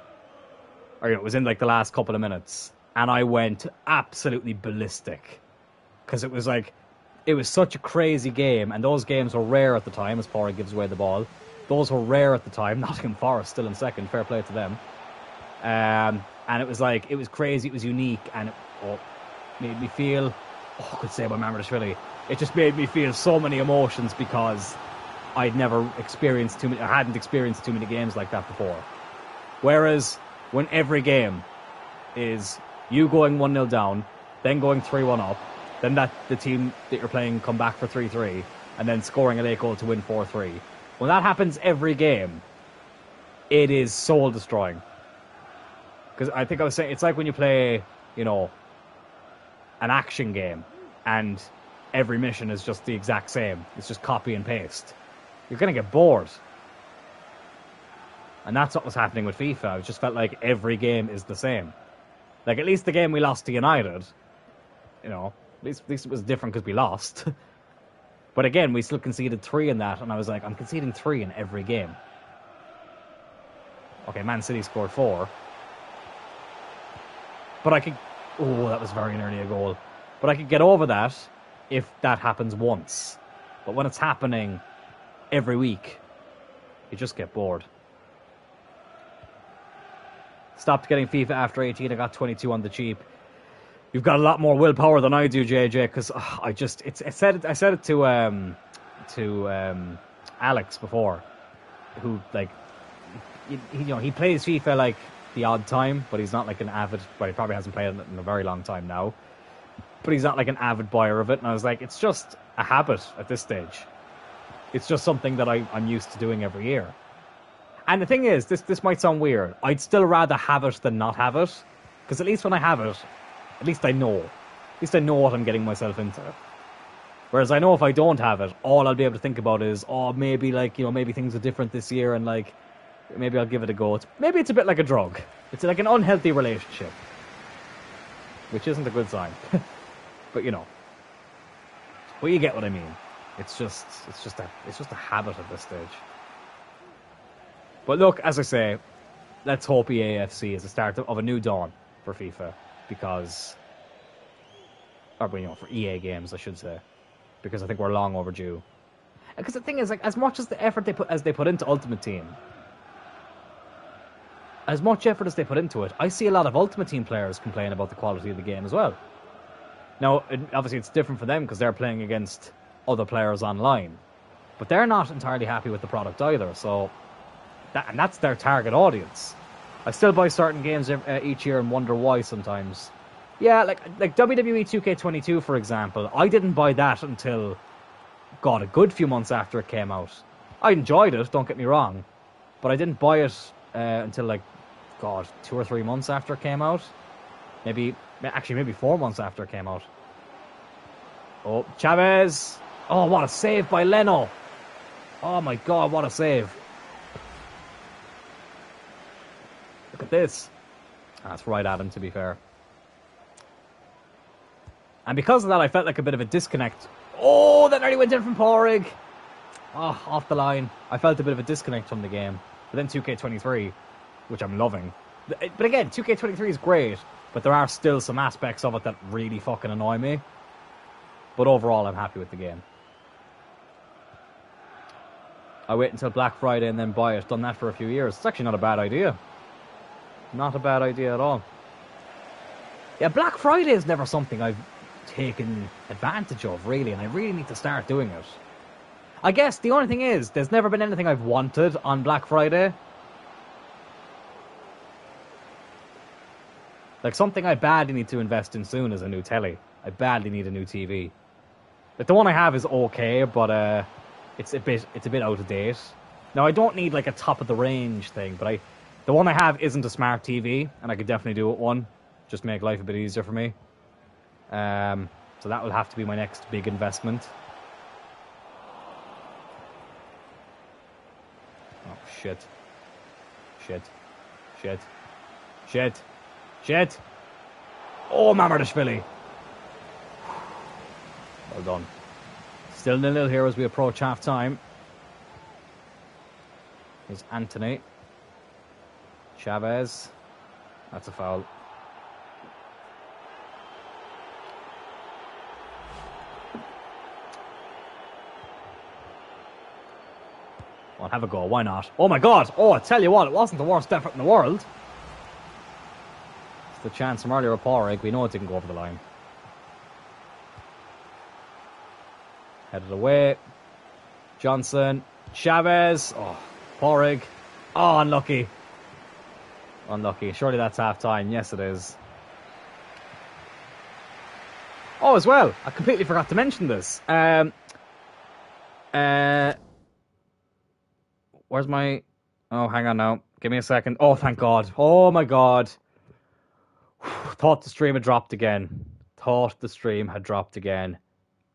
Or, you know, it was in, like, the last couple of minutes. And I went absolutely ballistic. Because it was, like, it was such a crazy game. And those games were rare at the time, as Pora gives away the ball. Those were rare at the time. Nottingham Forest still in second. Fair play to them. And it was, like, it was crazy. It was unique. And it made me feel... Oh, I could say about Mamardashvili. It just made me feel so many emotions because I'd never experienced too many. I hadn't experienced too many games like that before. Whereas when every game is you going 1-0 down, then going 3-1 up, then the team that you're playing come back for 3-3, and then scoring a late goal to win 4-3. When that happens every game, it is soul destroying. Because I think I was saying, it's like when you play, you know, an action game and every mission is just the exact same. It's just copy and paste. You're going to get bored. And that's what was happening with FIFA. It just felt like every game is the same. Like, at least the game we lost to United, you know, at least it was different because we lost. But again, we still conceded 3 in that, and I was like, I'm conceding 3 in every game. Okay, Man City scored 4. But I could... Oh, that was very nearly a goal. But I could get over that if that happens once. But when it's happening every week, you just get bored. Stopped getting FIFA after 18. I got 22 on the cheap. You've got a lot more willpower than I do, JJ. Because I said it to Alex before, who like he plays FIFA like the odd time, but he's not like an avid. Well, he probably hasn't played it in a very long time now. But he's not like an avid buyer of it. And I was like, it's just a habit at this stage. It's just something that I'm used to doing every year. And the thing is, this might sound weird. I'd still rather have it than not have it. Because at least when I have it, at least I know. At least I know what I'm getting myself into. Whereas I know if I don't have it, all I'll be able to think about is, oh, maybe like, you know, maybe things are different this year and like, maybe I'll give it a go. Maybe it's a bit like a drug. It's like an unhealthy relationship. Which isn't a good sign. But you know. But you get what I mean. It's just a habit at this stage. But look, as I say, let's hope EAFC is the start of a new dawn for FIFA, because, or you know, for EA games, I should say, because I think we're long overdue. Because the thing is, like, as much as the effort they put into Ultimate Team, as much effort as they put into it, I see a lot of Ultimate Team players complain about the quality of the game as well. Now, obviously, it's different for them because they're playing against other players online, but they're not entirely happy with the product either. So. And that's their target audience. I still buy certain games each year and wonder why sometimes. Yeah, like WWE 2K22, for example. I didn't buy that until, God, a good few months after it came out. I enjoyed it, don't get me wrong. But I didn't buy it until, like, God, 2 or 3 months after it came out. Maybe 4 months after it came out. Oh, Chavez. Oh, what a save by Leno. Oh, my God, what a save. Look at this. That's right at him, to be fair. And because of that, I felt like a bit of a disconnect. Oh, that nearly went in from Porrig. Oh, off the line. I felt a bit of a disconnect from the game. But then 2K23, which I'm loving. But again, 2K23 is great, but there are still some aspects of it that really fucking annoy me. But overall, I'm happy with the game. I wait until Black Friday and then buy it. Done that for a few years. It's actually not a bad idea. Not a bad idea at all. Yeah, Black Friday is never something I've taken advantage of, really, and I really need to start doing it. I guess the only thing is, there's never been anything I've wanted on Black Friday. Like, something I badly need to invest in soon is a new telly. I badly need a new TV. Like, the one I have is okay, but it's a bit out of date. Now, I don't need like a top of the range thing, but the one I have isn't a smart TV, and I could definitely do it one. Just make life a bit easier for me. So that will have to be my next big investment. Oh, shit. Shit. Shit. Shit. Shit. Oh, Mamardashvili. Well done. Still 0-0 here as we approach half-time. Here's Anthony. Chavez. That's a foul. Well, have a go. Why not? Oh my God! Oh, I tell you what, it wasn't the worst effort in the world. It's the chance from earlier with Porrig. We know it didn't go over the line. Headed away. Johnson. Chavez. Oh, Porrig. Oh, unlucky. Unlucky. Surely that's half-time. Yes, it is. Oh, as well, I completely forgot to mention this. Where's my... Oh, hang on now. Give me a second. Oh, thank God. Oh, my God. Thought the stream had dropped again. Thought the stream had dropped again.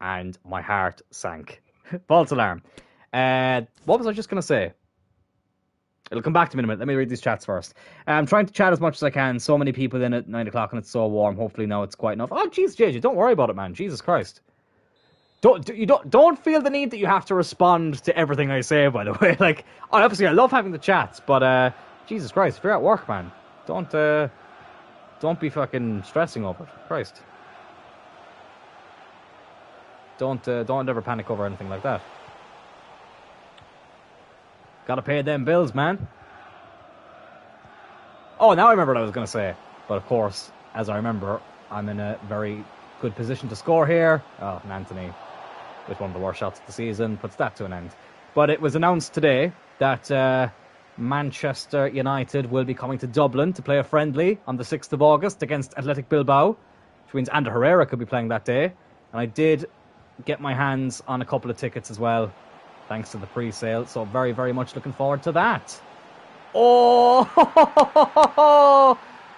And my heart sank. False alarm. What was I just going to say? It'll come back to me in a minute. Let me read these chats first. I'm trying to chat as much as I can. So many people in at 9 o'clock and it's so warm. Hopefully now it's quiet enough. Oh, jeez, JJ, don't worry about it, man. Jesus Christ. Don't feel the need that you have to respond to everything I say, by the way. Like, obviously I love having the chats, but Jesus Christ, if you're at work, man, don't be fucking stressing over it. Christ. Don't ever panic over anything like that. Gotta pay them bills, man. Oh, now I remember what I was going to say. But of course, as I remember, I'm in a very good position to score here. Oh, and Anthony, with one of the worst shots of the season, puts that to an end. But it was announced today that Manchester United will be coming to Dublin to play a friendly on the 6th of August against Athletic Bilbao, which means Ander Herrera could be playing that day. And I did get my hands on a couple of tickets as well, thanks to the pre-sale, so very, very much looking forward to that. Oh,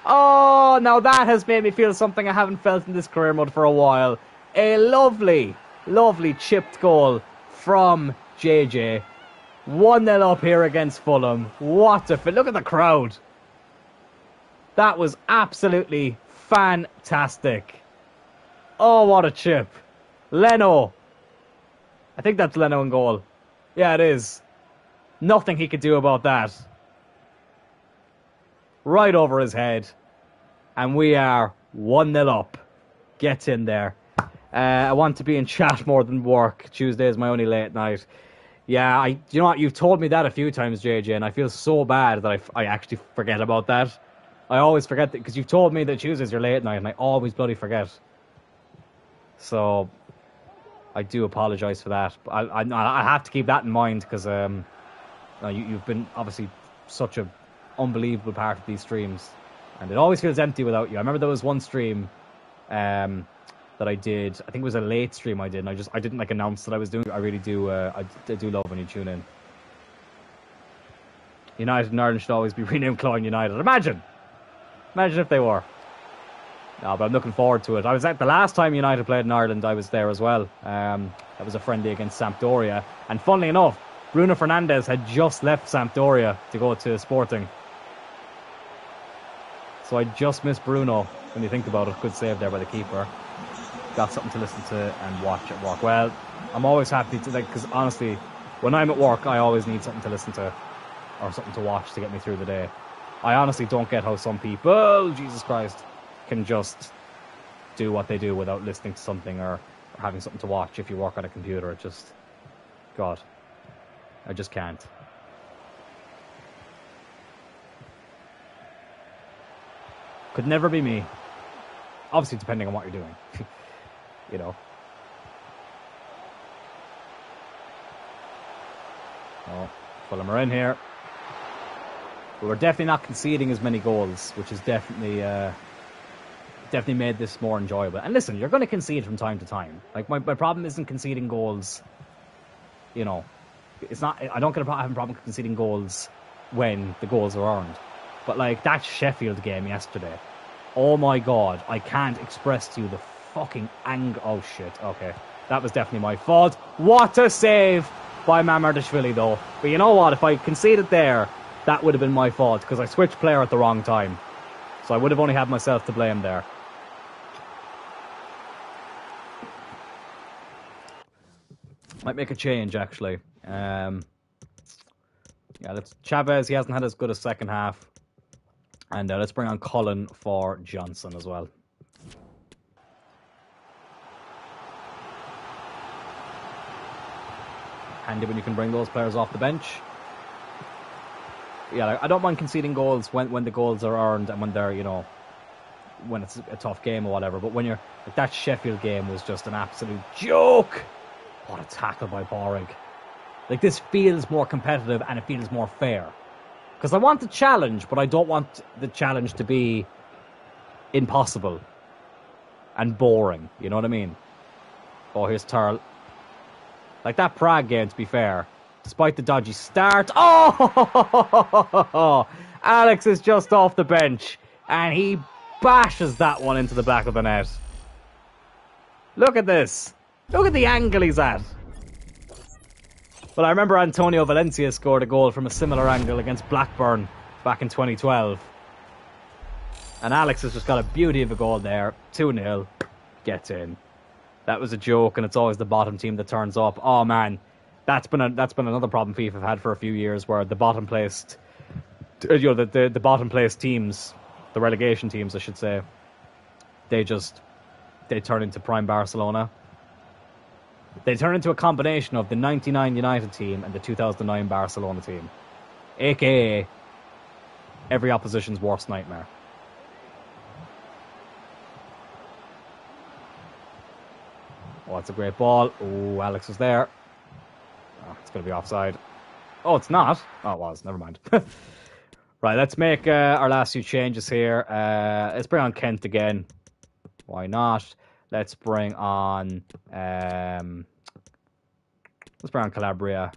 oh, now that has made me feel something I haven't felt in this career mode for a while. A lovely, lovely chipped goal from JJ. 1-0 up here against Fulham. What a... Look at the crowd. That was absolutely fantastic. Oh, what a chip. Leno. I think that's Leno in goal. Yeah, it is. Nothing he could do about that. Right over his head. And we are 1-0 up. Get in there. I want to be in chat more than work. Tuesday is my only late night. Yeah, you know what? You've told me that a few times, JJ, and I feel so bad that I actually forget about that. I always forget that, because you've told me that Tuesday's your late night, and I always bloody forget. So... I do apologise for that. But I have to keep that in mind because you've been obviously such an unbelievable part of these streams, and it always feels empty without you. I remember there was one stream that I did. I think it was a late stream I did, and I didn't like announce that I was doing it. I really do. I do love when you tune in. United in Ireland should always be renamed Cloyne United. Imagine if they were. No, but I'm looking forward to it. I was at the last time United played in Ireland, I was there as well. That was a friendly against Sampdoria. And funnily enough, Bruno Fernandes had just left Sampdoria to go to Sporting. So I just missed Bruno, when you think about it. Good save there by the keeper. Got something to listen to and watch at work. Well, I'm always happy to, because honestly, when I'm at work, I always need something to listen to or something to watch to get me through the day. I honestly don't get how some people, Jesus Christ, can just do what they do without listening to something or having something to watch if you work on a computer. It just... God. I just can't. Could never be me. Obviously, depending on what you're doing. You know. Oh, Fulham are in here. But we're definitely not conceding as many goals, which is definitely made this more enjoyable. And listen, you're going to concede from time to time. Like, my problem isn't conceding goals. You know, it's not. I don't have a problem conceding goals when the goals are earned. But like that Sheffield game yesterday, oh my God, I can't express to you the fucking anger. Oh shit. Okay, that was definitely my fault. What a save by Mamardashvili though. But you know what? If I conceded there, that would have been my fault because I switched player at the wrong time. So I would have only had myself to blame there. Might make a change actually. Yeah, let's Chavez. He hasn't had as good a second half, and let's bring on Cullen for Johnson as well. Handy when you can bring those players off the bench. Yeah, I don't mind conceding goals when the goals are earned and when they're, you know, when it's a tough game or whatever. But when you're like that Sheffield game was just an absolute joke. What a tackle by Borg. Like, this feels more competitive and it feels more fair. Because I want the challenge, but I don't want the challenge to be impossible and boring. You know what I mean? Oh, here's Turl. Like, that Prague game, to be fair, Despite the dodgy start. Oh! Alex is just off the bench. And he bashes that one into the back of the net. Look at this. Look at the angle he's at. Well, I remember Antonio Valencia scored a goal from a similar angle against Blackburn back in 2012. And Alex has just got a beauty of a goal there. 2-0. Gets in. That was a joke, and it's always the bottom team that turns up. Oh, man. That's been another problem FIFA have had for a few years, where the bottom placed, the bottom placed teams, the relegation teams, I should say, they turn into prime Barcelona. They turn into a combination of the 99 United team and the 2009 Barcelona team, aka every opposition's worst nightmare. Oh, that's a great ball. Oh, Alex was there. Oh, it's going to be offside. Oh, it's not. Oh, it was. Never mind. Right, let's make our last few changes here. Let's bring on Kent again. Why not? Let's bring on Calabria,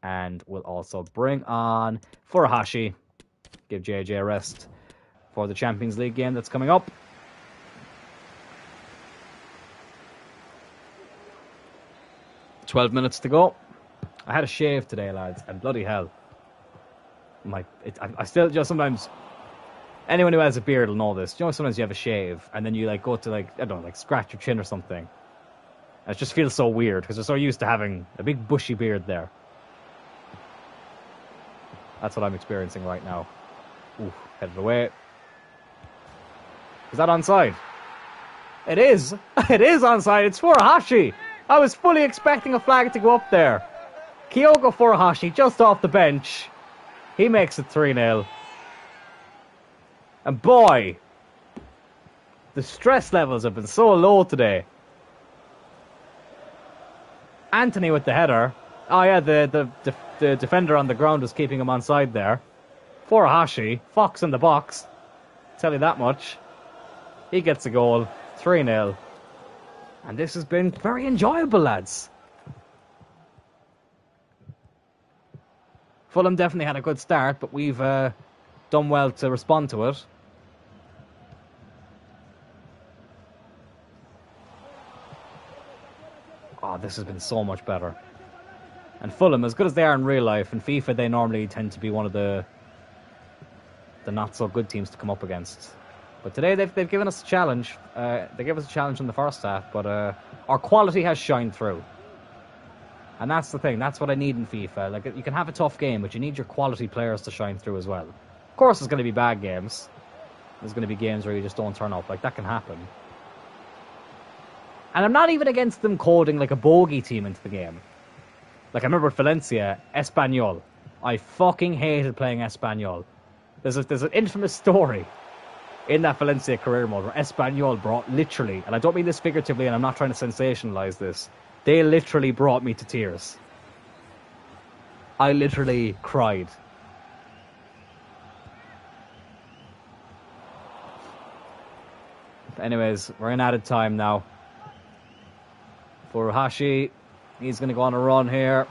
and we'll also bring on Furuhashi. Give JJ a rest for the Champions League game that's coming up. "12 minutes to go." I had a shave today, lads, and bloody hell, I still just sometimes. Anyone who has a beard will know this. You know, sometimes you have a shave, and then you like go to I don't know, scratch your chin or something. And it just feels so weird because we're so used to having a big bushy beard there. That's what I'm experiencing right now. Ooh, headed away. Is that onside? It is. It is onside. It's Furuhashi. I was fully expecting a flag to go up there. Kyogo Furuhashi just off the bench. He makes it 3-0. And boy, the stress levels have been so low today. Anthony with the header. Oh yeah, the defender on the ground was keeping him onside there. Furuhashi, fox in the box. Tell you that much. He gets a goal. 3-0. And this has been very enjoyable, lads. Fulham definitely had a good start, but we've done well to respond to it. Oh, this has been so much better. And Fulham, as good as they are in real life, in FIFA they normally tend to be one of the not so good teams to come up against. But today they've given us a challenge. They gave us a challenge in the first half, but our quality has shined through. And that's the thing. That's what I need in FIFA. Like, you can have a tough game, but you need your quality players to shine through as well. Of course, there's going to be bad games. There's going to be games where you just don't turn up. Like, that can happen. And I'm not even against them coding like a bogey team into the game. Like, I remember at Valencia, Espanyol. I fucking hated playing Espanyol. There's an infamous story in that Valencia career mode where Espanyol brought literally, and I don't mean this figuratively, and I'm not trying to sensationalize this, they literally brought me to tears. I literally cried. Anyways, we're in added time now. Furuhashi, he's going to go on a run here.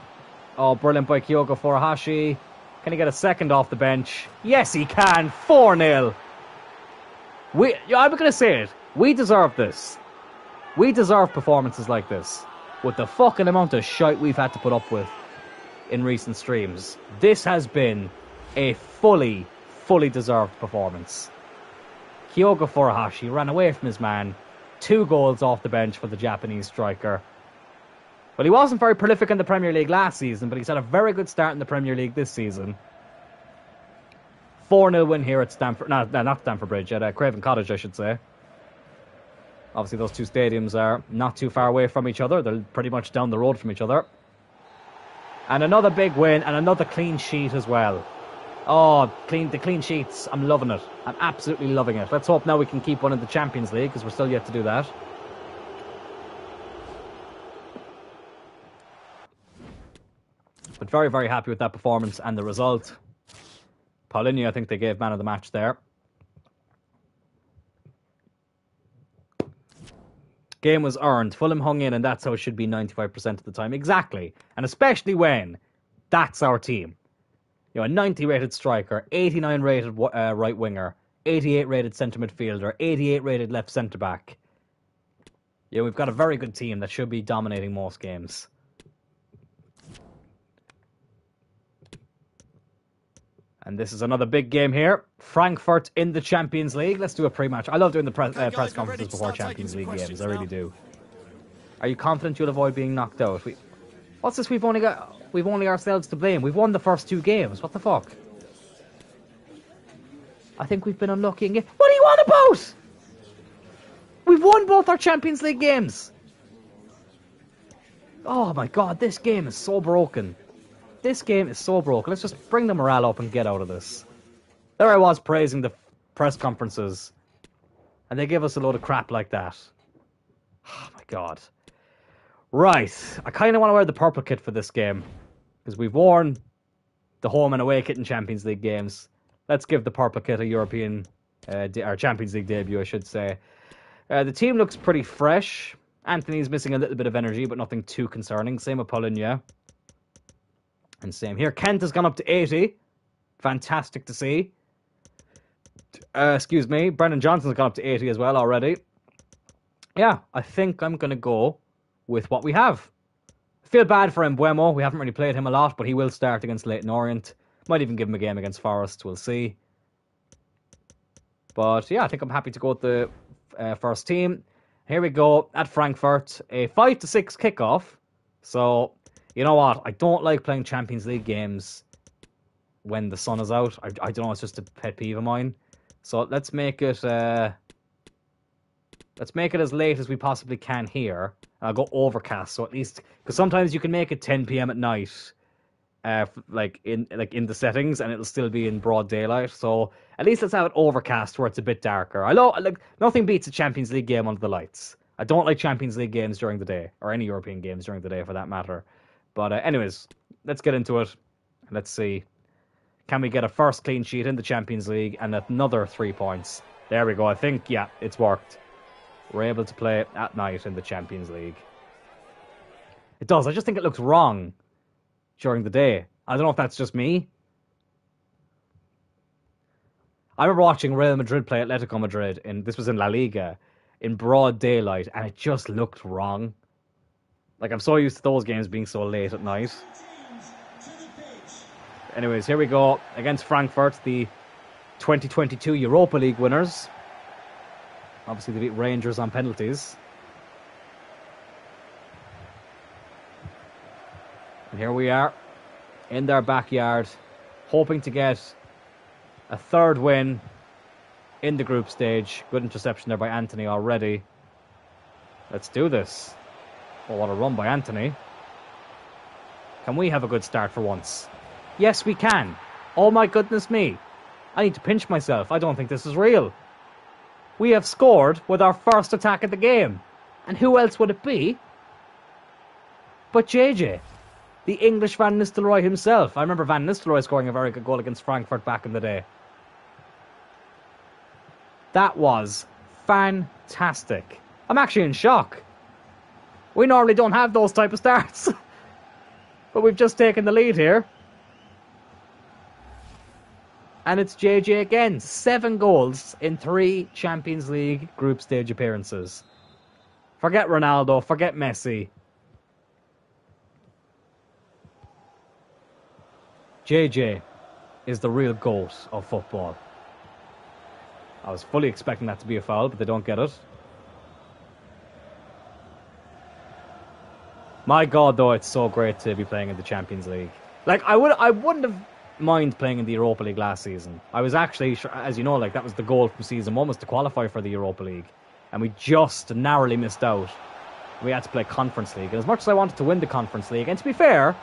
Oh, brilliant by Kyogo Furuhashi. Can he get a second off the bench? Yes, he can. 4-0. I'm going to say it. We deserve this. We deserve performances like this. With the fucking amount of shite we've had to put up with in recent streams, this has been a fully deserved performance. Kyogo Furuhashi ran away from his man. 2 goals off the bench for the Japanese striker. Well, he wasn't very prolific in the Premier League last season, but he's had a very good start in the Premier League this season. 4-0 win here at Stamford. No, not Stamford Bridge, at Craven Cottage, I should say. Obviously, those two stadiums are not too far away from each other. They're pretty much down the road from each other. And another big win, and another clean sheet as well. Oh, the clean sheets. I'm loving it. I'm absolutely loving it. Let's hope now we can keep one in the Champions League, because we're still yet to do that. But very, very happy with that performance and the result. Paulinho, I think they gave man of the match there. Game was earned. Fulham hung in, and that's how it should be 95% of the time. Exactly. And especially when That's our team. You know, a 90 rated striker, 89 rated right winger, 88 rated centre midfielder, 88 rated left centre back. Yeah, we've got a very good team that should be dominating most games. And this is another big game here. Frankfurt in the Champions League. Let's do a pre-match. I love doing the press conferences before Champions League games. I really do. Are you confident you'll avoid being knocked out? What's this? We've only ourselves to blame. We've won the first 2 games. What the fuck? I think we've been unlucky. What are you on about? We've won both our Champions League games. Oh my god, this game is so broken. This game is so broken. Let's just bring the morale up and get out of this. There I was praising the press conferences, and they give us a load of crap like that. Oh my god. Right, I kind of want to wear the purple kit for this game, because we've worn the home and away kit in Champions League games. Let's give the purple kit a European, or Champions League debut, I should say. The team looks pretty fresh. Anthony's missing a little bit of energy, but nothing too concerning. Same with Cloyne. And same here. Kent has gone up to 80. Fantastic to see. Excuse me. Brendan Johnson's gone up to 80 as well already. Yeah, I think I'm going to go with what we have. I feel bad for Mbuemo. We haven't really played him a lot, but he will start against Leyton Orient. Might even give him a game against Forest. We'll see. But yeah, I think I'm happy to go with the first team. Here we go at Frankfurt. A 5-6 kickoff. So, you know what? I don't like playing Champions League games when the sun is out. I don't know, it's just a pet peeve of mine. So let's make it as late as we possibly can here. I'll go overcast, so at least, because sometimes you can make it 10 p.m. at night, like in the settings, and it'll still be in broad daylight. So at least let's have it overcast where it's a bit darker. Nothing beats a Champions League game under the lights. I don't like Champions League games during the day, or any European games during the day for that matter. But anyways, let's get into it. Let's see. Can we get a first clean sheet in the Champions League and another 3 points? There we go. I think, yeah, it's worked. We're able to play at night in the Champions League. It does. I just think it looks wrong during the day. I don't know if that's just me. I remember watching Real Madrid play Atletico Madrid, this was in La Liga, in broad daylight, and it just looked wrong. Like, I'm so used to those games being so late at night. Anyways, here we go against Frankfurt, the 2022 Europa League winners. Obviously, they beat Rangers on penalties. And here we are in their backyard, hoping to get a third win in the group stage. Good interception there by Anthony already. Let's do this. Oh, what a run by Anthony. Can we have a good start for once? Yes, we can. Oh my goodness me. I need to pinch myself. I don't think this is real. We have scored with our first attack of the game. And who else would it be but JJ, the English Van Nistelrooy himself. I remember Van Nistelrooy scoring a very good goal against Frankfurt back in the day. That was fantastic. I'm actually in shock. We normally don't have those type of starts. But we've just taken the lead here. And it's JJ again. 7 goals in 3 Champions League group stage appearances. Forget Ronaldo, forget Messi. JJ is the real GOAT of football. I was fully expecting that to be a foul, but they don't get it. My God, though, it's so great to be playing in the Champions League. Like, I wouldn't have mind playing in the Europa League last season. I was actually, as you know, like, that was the goal from season 1, was to qualify for the Europa League. And we just narrowly missed out. We had to play Conference League. And as much as I wanted to win the Conference League, and to be fair,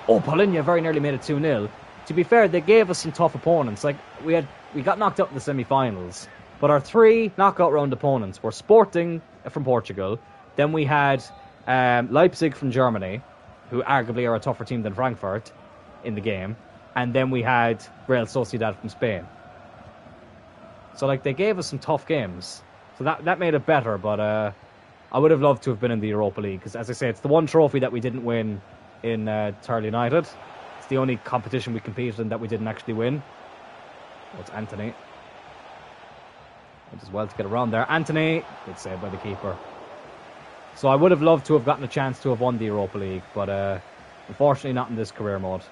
Cloyne very nearly made it 2-0. To be fair, they gave us some tough opponents. Like, we got knocked out in the semi-finals. But our 3 knockout round opponents were Sporting from Portugal. Then we had Leipzig from Germany, who arguably are a tougher team than Frankfurt in the game. And then we had Real Sociedad from Spain. So, like, they gave us some tough games. So that made it better, but I would have loved to have been in the Europa League. Because, as I say, it's the one trophy that we didn't win in Turl United. It's the only competition we competed in that we didn't actually win. Oh, it's Anthony. Might as well to get around there. Anthony, good save by the keeper. So I would have loved to have gotten a chance to have won the Europa League, but unfortunately not in this career mode.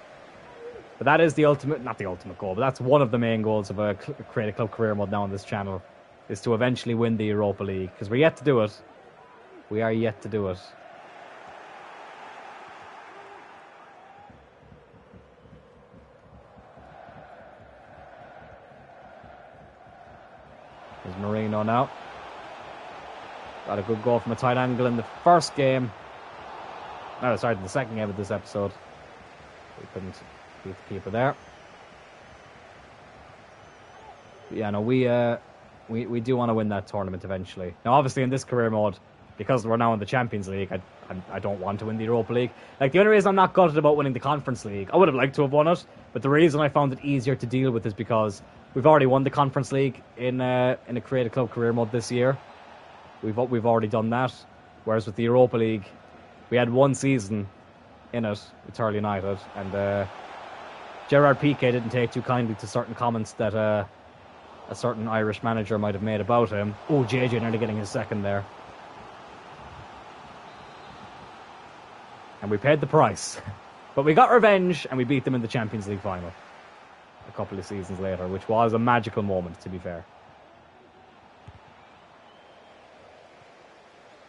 But that is the ultimate, not the ultimate goal, but that's one of the main goals of a Create a Club career mode now on this channel, is to eventually win the Europa League, because we're yet to do it. We are yet to do it. There's Marino now. Got a good goal from a tight angle in the first game. No, sorry, the second game of this episode. We couldn't beat the keeper there. But yeah, no, we do want to win that tournament eventually. Now, obviously, in this career mode, because we're now in the Champions League, I don't want to win the Europa League. Like, the only reason I'm not gutted about winning the Conference League, I would have liked to have won it, but the reason I found it easier to deal with is because we've already won the Conference League in a Create a Club career mode this year. We've already done that. Whereas with the Europa League, we had one season in it with Turl United, and Gerard Piqué didn't take too kindly to certain comments that a certain Irish manager might have made about him. Oh, JJ nearly getting his second there. And we paid the price. But we got revenge, and we beat them in the Champions League final a couple of seasons later, which was a magical moment, to be fair.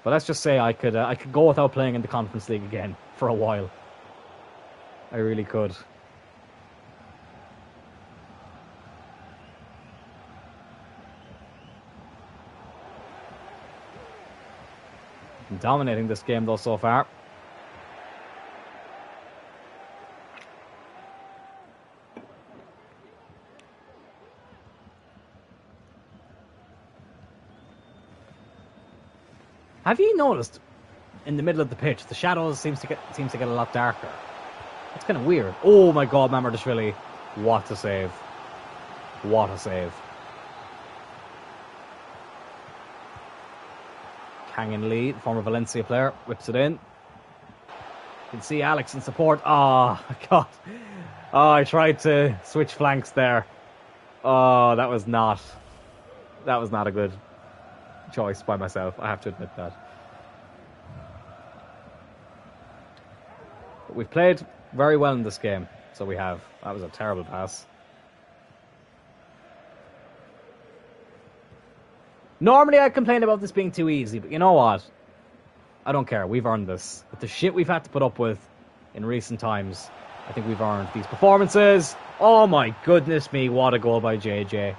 But let's just say I could go without playing in the Conference League again for a while. I really could. I'm dominating this game though so far. Have you noticed in the middle of the pitch the shadows seems to get a lot darker? It's kind of weird. Oh my God, Mamardashvili, what a save! What a save! Kangin Lee, former Valencia player, whips it in. You can see Alex in support. Oh God! Oh, I tried to switch flanks there. Oh, that was not a good choice by myself, I have to admit that. But we've played very well in this game, so we have. That was a terrible pass. Normally I complain about this being too easy, but you know what? I don't care, we've earned this. With the shit we've had to put up with in recent times, I think we've earned these performances. Oh my goodness me, what a goal by JJ.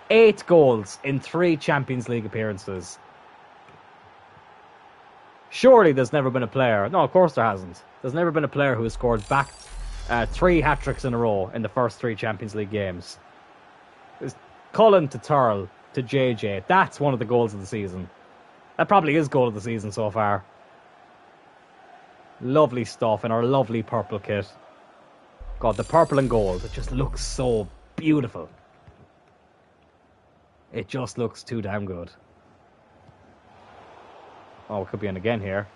8 goals in 3 Champions League appearances. Surely there's never been a player... No, of course there hasn't. There's never been a player who has scored back 3 hat-tricks in a row in the first 3 Champions League games. It's Cloyne to Turl to JJ. That's one of the goals of the season. That probably is goal of the season so far. Lovely stuff in our lovely purple kit. God, the purple and gold, it just looks so beautiful. It just looks too damn good. Oh, it could be in again here.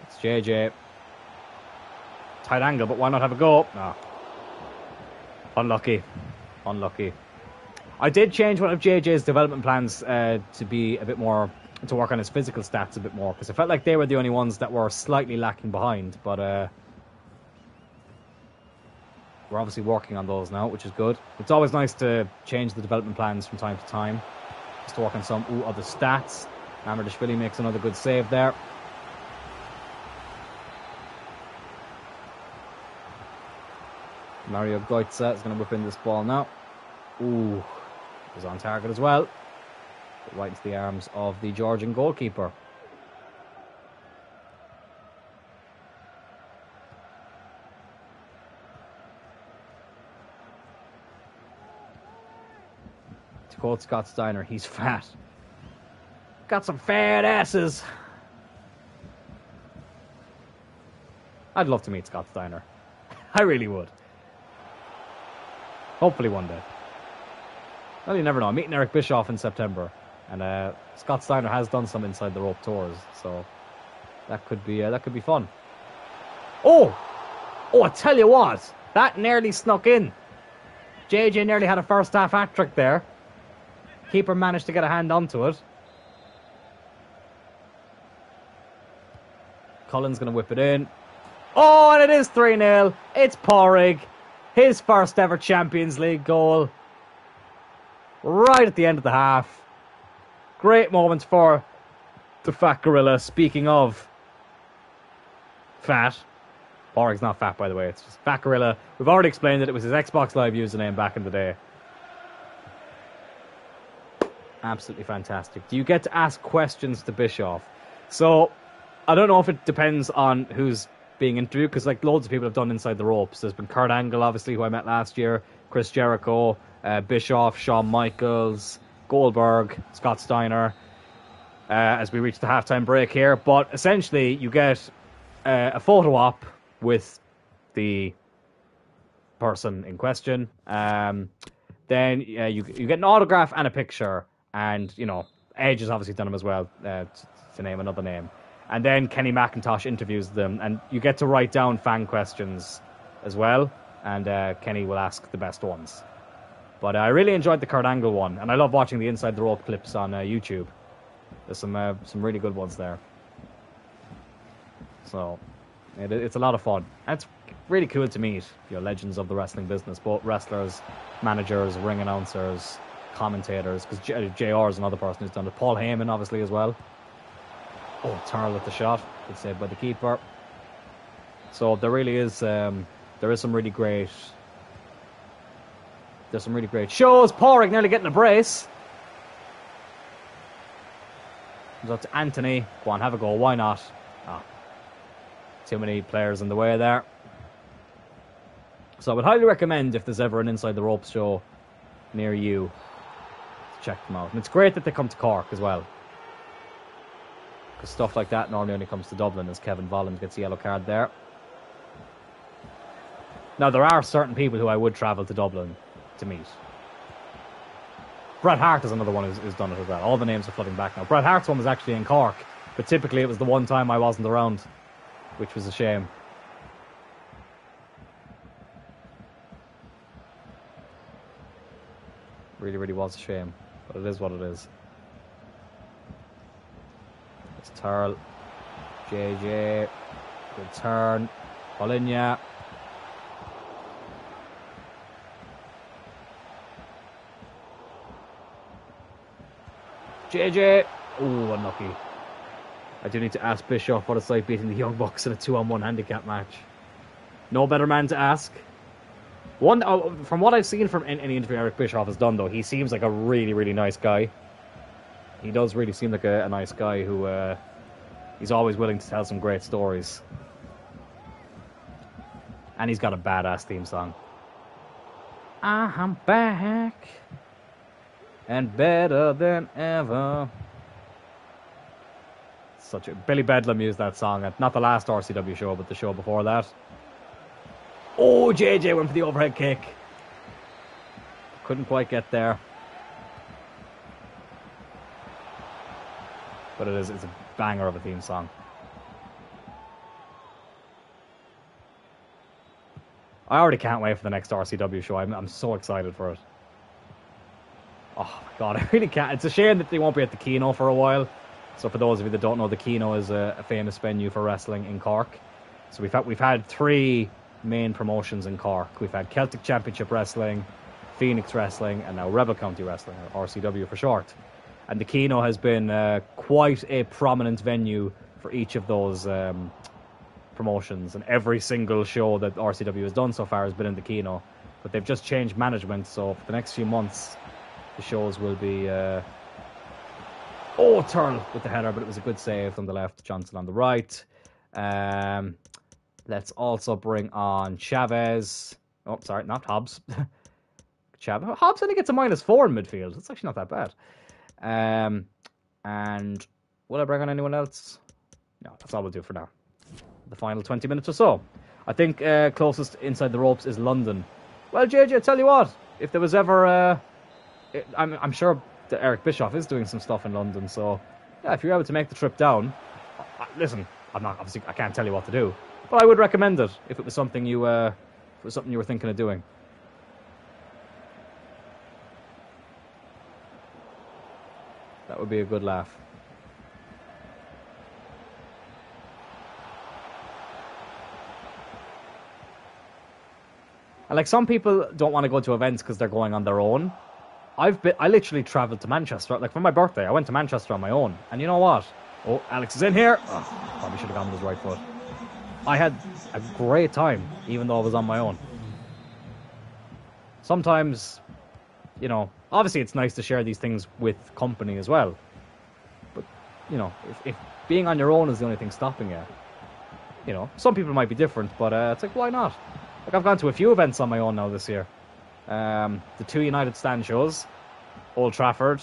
It's JJ. Tight angle, but why not have a go? No. Unlucky. Unlucky. I did change one of JJ's development plans to be a bit more... to work on his physical stats a bit more, because I felt like they were the only ones that were slightly lacking behind, but we're obviously working on those now, which is good. It's always nice to change the development plans from time to time, just to work on some other stats. Mamardashvili makes another good save there. Mario Goitze is going to whip in this ball now. Ooh, it was on target as well. Right into the arms of the Georgian goalkeeper. To quote Scott Steiner, he's fat. Got some fat asses. I'd love to meet Scott Steiner. I really would. Hopefully one day. Well, you never know. I'm meeting Eric Bischoff in September. And Scott Steiner has done some inside the rope tours, so that could be fun. Oh! Oh, I tell you what. That nearly snuck in. JJ nearly had a first half hat-trick there. Keeper managed to get a hand onto it. Cullen's going to whip it in. Oh, and it is 3-0. It's Porrig. His first ever Champions League goal. Right at the end of the half. Great moment for the fat gorilla. Speaking of fat. Porrig's not fat, by the way. It's just fat gorilla. We've already explained that it was his Xbox Live username back in the day. Absolutely fantastic. Do you get to ask questions to Bischoff? So, I don't know if it depends on who's being interviewed, because like loads of people have done Inside the Ropes. There's been Kurt Angle, obviously, who I met last year, Chris Jericho, Bischoff, Shawn Michaels, Goldberg, Scott Steiner, as we reach the halftime break here. But essentially, you get a photo op with the person in question. Then you get an autograph and a picture. And, you know, Edge has obviously done them as well, to name another name. And then Kenny McIntosh interviews them. And you get to write down fan questions as well. And Kenny will ask the best ones. But I really enjoyed the Kurt Angle one. And I love watching the Inside the Rope clips on YouTube. There's some really good ones there. So, it's a lot of fun. And it's really cool to meet, you know, legends of the wrestling business. Both wrestlers, managers, ring announcers, commentators, because JR is another person who's done it. Paul Heyman, obviously, as well. Oh, Turl at the shot. Good save by the keeper. So there really is, there is some really great, there's some really great shows. Porrig nearly getting a brace. Comes up to Anthony. Go on, have a go. Why not? Oh, too many players in the way there. So I would highly recommend, if there's ever an Inside the Ropes show near you, check them out. And it's great that they come to Cork as well, because stuff like that normally only comes to Dublin, as Kevin Volland gets a yellow card there. Now, there are certain people who I would travel to Dublin to meet. Bret Hart is another one who's done it as well. All the names are flooding back now. Bret Hart's one was actually in Cork, but typically it was the one time I wasn't around, which was a shame. Really, really was a shame. But it is what it is. It's Turl. JJ. Good turn. Polinia. JJ. Oh, unlucky. I do need to ask Bischoff what it's like beating the Young Bucks in a 2-on-1 handicap match. No better man to ask. From what I've seen from any interview Eric Bischoff has done, though, he seems like a really, really nice guy. He does really seem like a nice guy who he's always willing to tell some great stories. And he's got a badass theme song. I'm back and better than ever. Billy Bedlam used that song at not the last RCW show, but the show before that. Oh, JJ went for the overhead kick. Couldn't quite get there. But it's a banger of a theme song. I already can't wait for the next RCW show. I'm so excited for it. Oh my god, I really can't. It's a shame that they won't be at the Kino for a while. So for those of you that don't know, the Kino is a famous venue for wrestling in Cork. So we've had 3 main promotions in Cork. We've had Celtic Championship Wrestling, Phoenix Wrestling, and now Rebel County Wrestling, or RCW for short. And the Kino has been quite a prominent venue for each of those promotions. And every single show that RCW has done so far has been in the Kino. But they've just changed management, so for the next few months, the shows will be... Oh, Turl with the header, but it was a good save on the left, Johnson on the right. Let's also bring on Chavez. Oh, sorry, not Hobbs. Chavez. Hobbs only gets a -4 in midfield. It's actually not that bad. And will I bring on anyone else? No, that's all we'll do for now. The final 20 minutes or so. I think closest inside the ropes is London. Well, JJ, I tell you what, if there was ever... I'm sure that Eric Bischoff is doing some stuff in London, so yeah, if you're able to make the trip down, listen, I can't tell you what to do, But I would recommend it if it was something you were thinking of doing. That would be a good laugh. And like some people don't want to go to events because they're going on their own. I literally travelled to Manchester. Like for my birthday, I went to Manchester on my own. And you know what? Oh, Alex is in here. Oh, probably should have gone with his right foot. I had a great time, even though I was on my own. Sometimes, you know, obviously it's nice to share these things with company as well. But, you know, if being on your own is the only thing stopping you, you know, some people might be different, but it's like, why not? Like, I've gone to a few events on my own now this year. The 2 United stand shows, Old Trafford.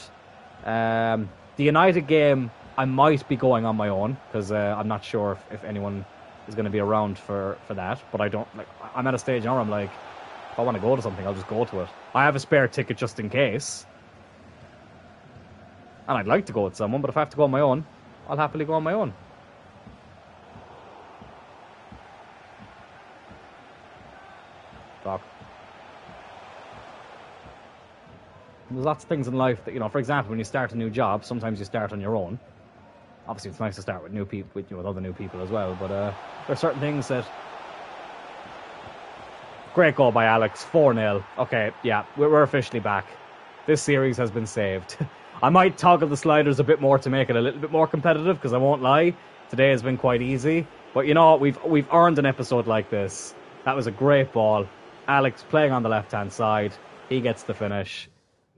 The United game, I might be going on my own, because I'm not sure if anyone is going to be around for that. But I don't, like, I'm at a stage now where I'm like, if I want to go to something, I'll just go to it. I have a spare ticket just in case. And I'd like to go with someone, but if I have to go on my own, I'll happily go on my own. Doc. There's lots of things in life that, you know, for example, when you start a new job, sometimes you start on your own. Obviously, it's nice to start with new people, with other new people as well, but there are certain things that... Great goal by Alex, 4-0. Okay, yeah, we're officially back. This series has been saved. I might toggle the sliders a bit more to make it a little bit more competitive, because I won't lie, today has been quite easy. But you know, we've earned an episode like this. That was a great ball. Alex playing on the left-hand side. He gets the finish.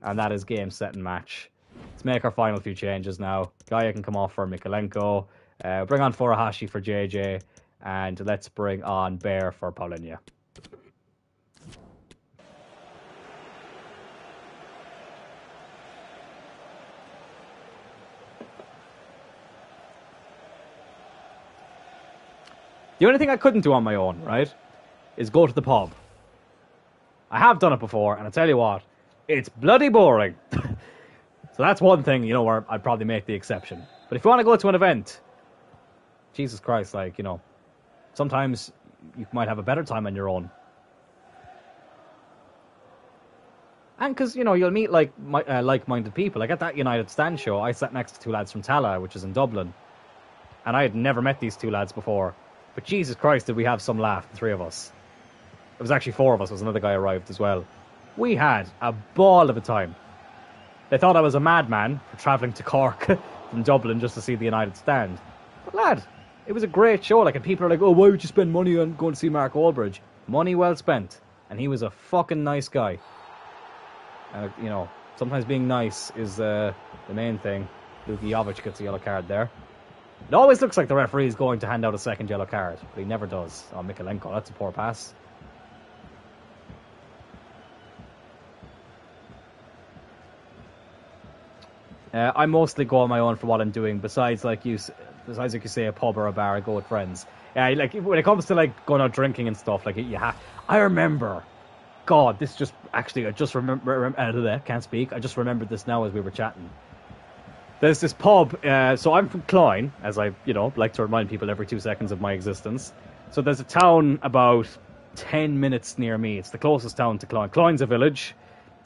And that is game, set, and match. Let's make our final few changes now. Gaia can come off for Mikolenko. Bring on Furuhashi for JJ. And let's bring on Bear for Paulinia. The only thing I couldn't do on my own, right, is go to the pub. I have done it before, and I tell you what, it's bloody boring. So that's one thing, you know, where I'd probably make the exception. But if you want to go to an event, Jesus Christ, like, you know, sometimes you might have a better time on your own. And because, you know, you'll meet like-minded people. Like at that United Stand show, I sat next to 2 lads from Tala, which is in Dublin. And I had never met these 2 lads before. But Jesus Christ, did we have some laugh, the 3 of us. It was actually 4 of us, because another guy arrived as well. We had a ball of a time. They thought I was a madman for travelling to Cork from Dublin just to see the United Stand. But lad, it was a great show. Like, and people are like, oh, why would you spend money on going to see Mark Wahlberg? Money well spent. And he was a fucking nice guy. And, you know, sometimes being nice is the main thing. Luka Jovic gets a yellow card there. It always looks like the referee is going to hand out a second yellow card, but he never does. Oh, Mikolenko, that's a poor pass. I mostly go on my own for what I'm doing. Besides, like you say, a pub or a bar, I go with friends. Yeah, like when it comes to like going out drinking and stuff, like you have. I remember, God, this just actually I just remember. Can't speak. I just remembered this now as we were chatting. There's this pub. So I'm from Cloyne, as I like to remind people every 2 seconds of my existence. So there's a town about 10 minutes near me. It's the closest town to Cloyne. Cloyne's a village,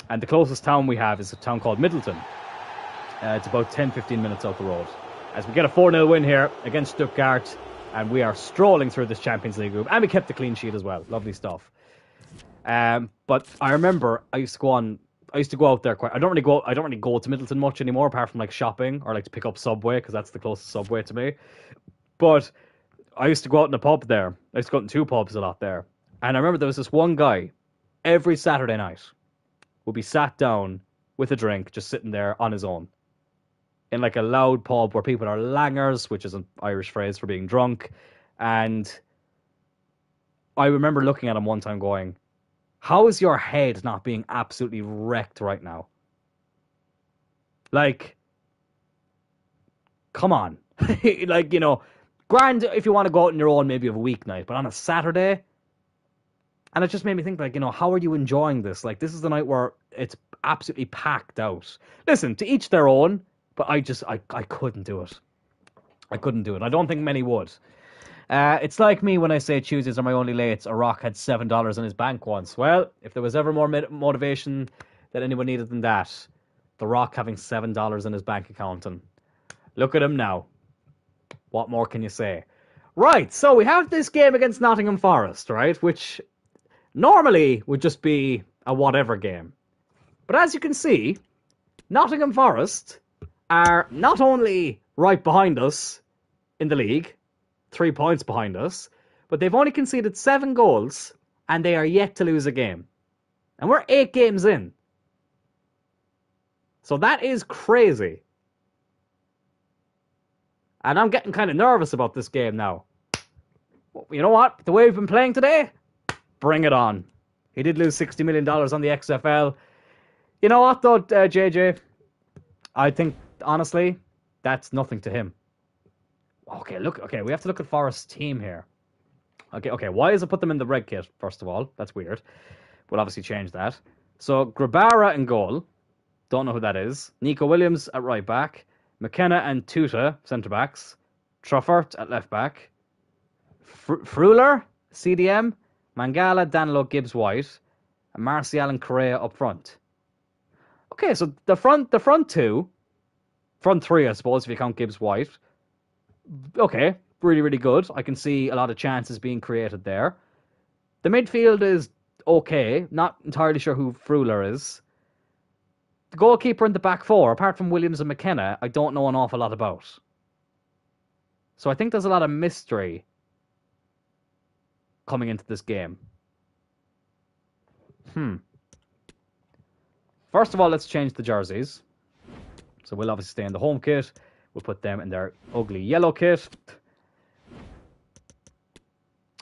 and the closest town we have is a town called Middleton. It's about 10-15 minutes out the road. As we get a 4-0 win here against Stuttgart, and we are strolling through this Champions League group, and we kept a clean sheet as well. Lovely stuff. But I remember I used to go out there quite. I don't really go to Middleton much anymore, apart from like shopping or like to pick up Subway, because that's the closest Subway to me. But I used to go out in a pub there. I used to go out in 2 pubs a lot there. And I remember there was this one guy every Saturday night would be sat down with a drink, just sitting there on his own. In like a loud pub where people are langers, which is an Irish phrase for being drunk. And I remember looking at him one time going, how is your head not being absolutely wrecked right now? Like, come on. Like, you know, grand if you want to go out on your own maybe of a weeknight, but on a Saturday? And it just made me think, like, you know, how are you enjoying this? Like, this is the night where it's absolutely packed out. Listen, to each their own, but I couldn't do it. I couldn't do it. I don't think many would. It's like me when I say Tuesdays are my only lates. A Rock had $7 in his bank once. Well, if there was ever more motivation that anyone needed than that, The Rock having $7 in his bank account. And look at him now. What more can you say? Right, so we have this game against Nottingham Forest, right? Which normally would just be a whatever game. But as you can see, Nottingham Forest are not only right behind us in the league, 3 points behind us, but they've only conceded 7 goals and they are yet to lose a game. And we're 8 games in. So that is crazy. And I'm getting kind of nervous about this game now. You know what? The way we've been playing today, bring it on. He did lose $60 million on the XFL. You know what, though, JJ? I think, honestly, that's nothing to him. Okay, we have to look at Forest's team here. Okay, why does it put them in the red kit, first of all? That's weird. We'll obviously change that. So, Grabara in goal. Don't know who that is. Nico Williams at right back. McKenna and Tuta, centre-backs. Truffert at left-back. Fruler, CDM. Mangala, Danilo, Gibbs, White. And Martial and Correa up front. Okay, so the front three, I suppose, if you count Gibbs, White. Okay, really, really good. I can see a lot of chances being created there. The midfield is okay. Not entirely sure who Fruler is. The goalkeeper in the back four, apart from Williams and McKenna, I don't know an awful lot about. So I think there's a lot of mystery coming into this game. First of all, let's change the jerseys. So we'll obviously stay in the home kit. We'll put them in their ugly yellow kit.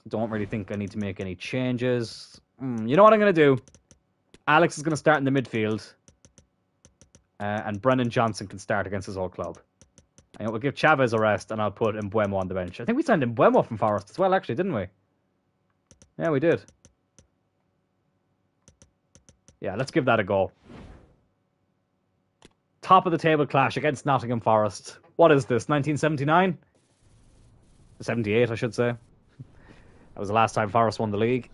Don't really think I need to make any changes. You know what I'm going to do? Alex is going to start in the midfield. And Brennan Johnson can start against his old club. And we'll give Chavez a rest, and I'll put Mbuemo on the bench. I think we signed Mbuemo from Forest as well, actually, didn't we? Yeah, we did. Yeah, let's give that a go. Top of the table clash against Nottingham Forest. What is this, 1979? 78, I should say. That was the last time Forest won the league.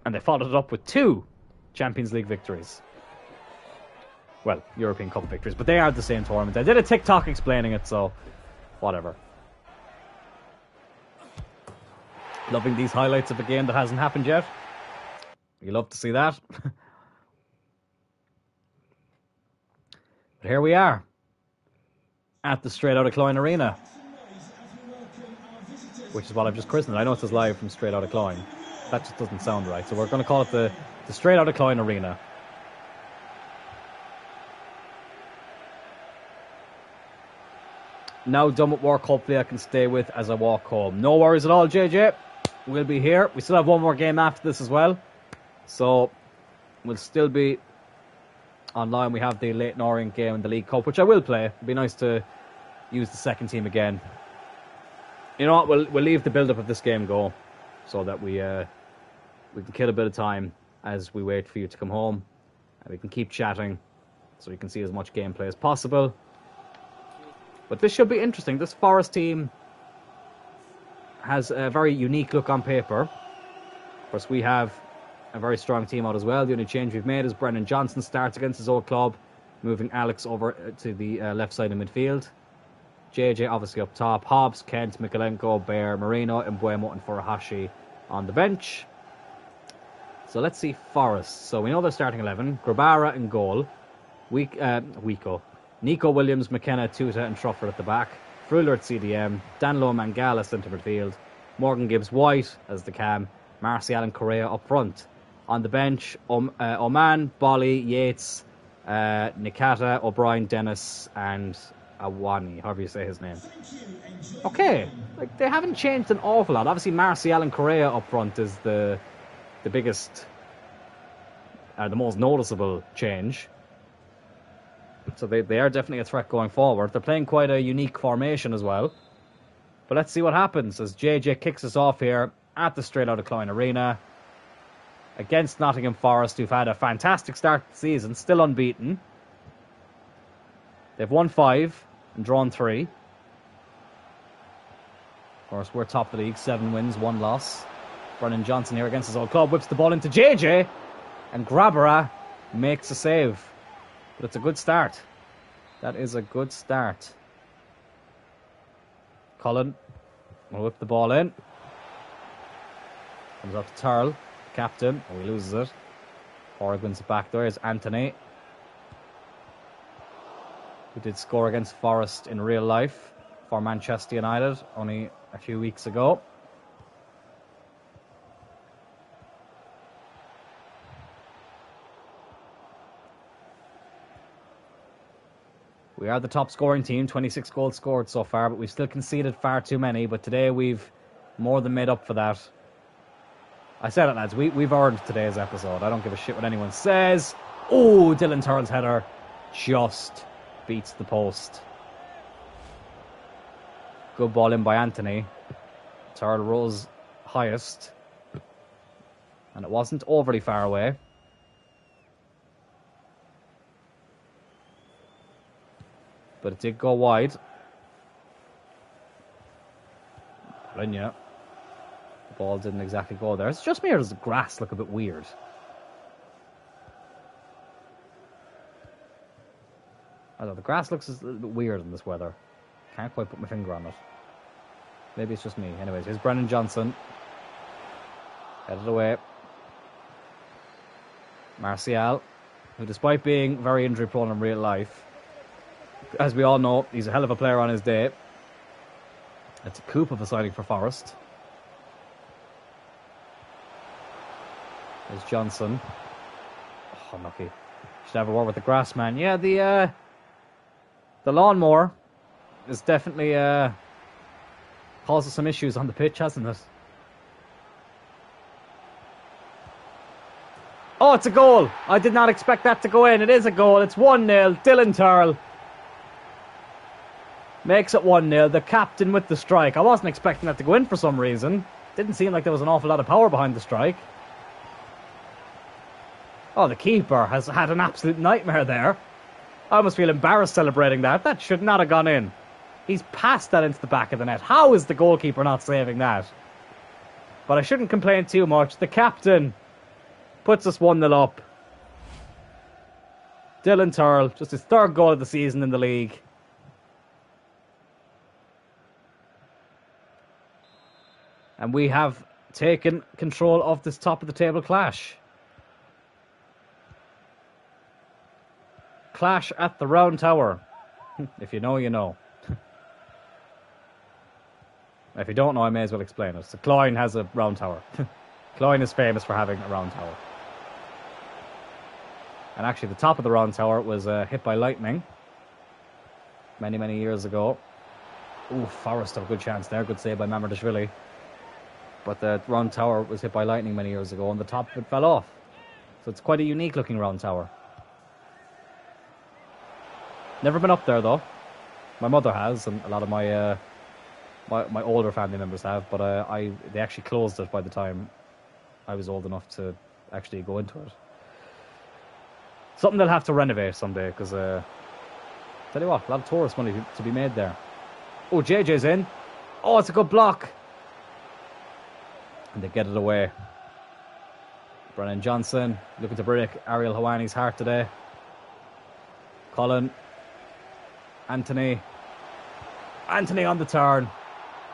And they followed it up with 2 Champions League victories. Well, European Cup victories, but they are the same tournament. I did a TikTok explaining it, so whatever. Loving these highlights of a game that hasn't happened yet. You love to see that. But here we are at the Straight Outta Cloyne Arena, which is what I've just christened. I know it says live from Straight Outta Cloyne. That just doesn't sound right, so we're going to call it the Straight Outta Cloyne Arena. Now done with work, hopefully I can stay with as I walk home. No worries at all, JJ. We'll be here. We still have one more game after this as well. So we'll still be online. We have the Leyton Orient game in the League Cup, which I will play. It'd be nice to use the second team again. You know what? We'll leave the build-up of this game go so that we can kill a bit of time as we wait for you to come home. And we can keep chatting so you can see as much gameplay as possible. But this should be interesting. This Forest team has a very unique look on paper. Of course, we have a very strong team out as well. The only change we've made is Brennan Johnson starts against his old club, moving Alex over to the left side of midfield. JJ obviously up top. Hobbs, Kent, Mikalenko, Bear, Marino, Mbuemo and Furuhashi on the bench. So let's see Forest. So we know they're starting 11. Grabara in goal. Nico Williams, McKenna, Tuta and Truffert at the back. Fruler at CDM. Danilo Mangala centre midfield. Morgan Gibbs White as the cam. Martial and Correa up front. On the bench, Oman, Bolly, Yates, Nikata, O'Brien, Dennis and Awani, however you say his name. Okay, like they haven't changed an awful lot. Obviously Martial and Correa up front is the biggest, the most noticeable change. So they are definitely a threat going forward. They're playing quite a unique formation as well. But let's see what happens as JJ kicks us off here at the Straight Outta Cloyne Arena against Nottingham Forest, who've had a fantastic start to the season, still unbeaten. They've won 5 and drawn 3. Of course, we're top of the league, 7 wins, 1 loss. Brennan Johnson here against his old club, whips the ball into JJ, and Grabara makes a save. But it's a good start. That is a good start. Cloyne will whip the ball in. Comes up to Turl, captain. Oh, he loses it. Horrig wins it back. There is Anthony, who did score against Forest in real life for Manchester United only a few weeks ago. We are the top scoring team, 26 goals scored so far, but we've still conceded far too many. But today we've more than made up for that. I said it, lads, we've earned today's episode. I don't give a shit what anyone says. Oh, Dylan Turl's header just beats the post. Good ball in by Anthony. Turl rose highest. And it wasn't overly far away. But it did go wide. Cloyne. The ball didn't exactly go there. It's just me, or does the grass look a bit weird? I don't know, the grass looks a little bit weird in this weather. Can't quite put my finger on it. Maybe it's just me. Anyways, here's Brennan Johnson. Headed away. Martial, who despite being very injury prone in real life, as we all know, he's a hell of a player on his day. It's a coup of a signing for Forest. There's Johnson. Oh, unlucky. Should have a word with the grass man. Yeah, the lawnmower is definitely causing some issues on the pitch, hasn't it? Oh, it's a goal. I did not expect that to go in. It is a goal. It's 1-0. Dylan Turl makes it 1-0. The captain with the strike. I wasn't expecting that to go in for some reason. Didn't seem like there was an awful lot of power behind the strike. Oh, the keeper has had an absolute nightmare there. I almost feel embarrassed celebrating that. That should not have gone in. He's passed that into the back of the net. How is the goalkeeper not saving that? But I shouldn't complain too much. The captain puts us 1-0 up. Dylan Turl, just his 3rd goal of the season in the league. And we have taken control of this top of the table clash. Clash at the Round Tower. If you know, you know. If you don't know, I may as well explain it. So Cloyne has a round tower. Cloyne is famous for having a round tower. And actually the top of the round tower was hit by lightning many, many years ago. Ooh, Forest have a good chance there. Good save by Mamardashvili. But the round tower was hit by lightning many years ago and the top of it fell off. So it's quite a unique looking round tower. Never been up there though. My mother has, and a lot of my my older family members have, but they actually closed it by the time I was old enough to actually go into it. Something they'll have to renovate someday, because tell you what, a lot of tourist money to be made there. Oh, JJ's in. Oh, it's a good block. And they get it away. Brennan Johnson looking to break Ariel Hawani's heart today. Cloyne. Anthony on the turn.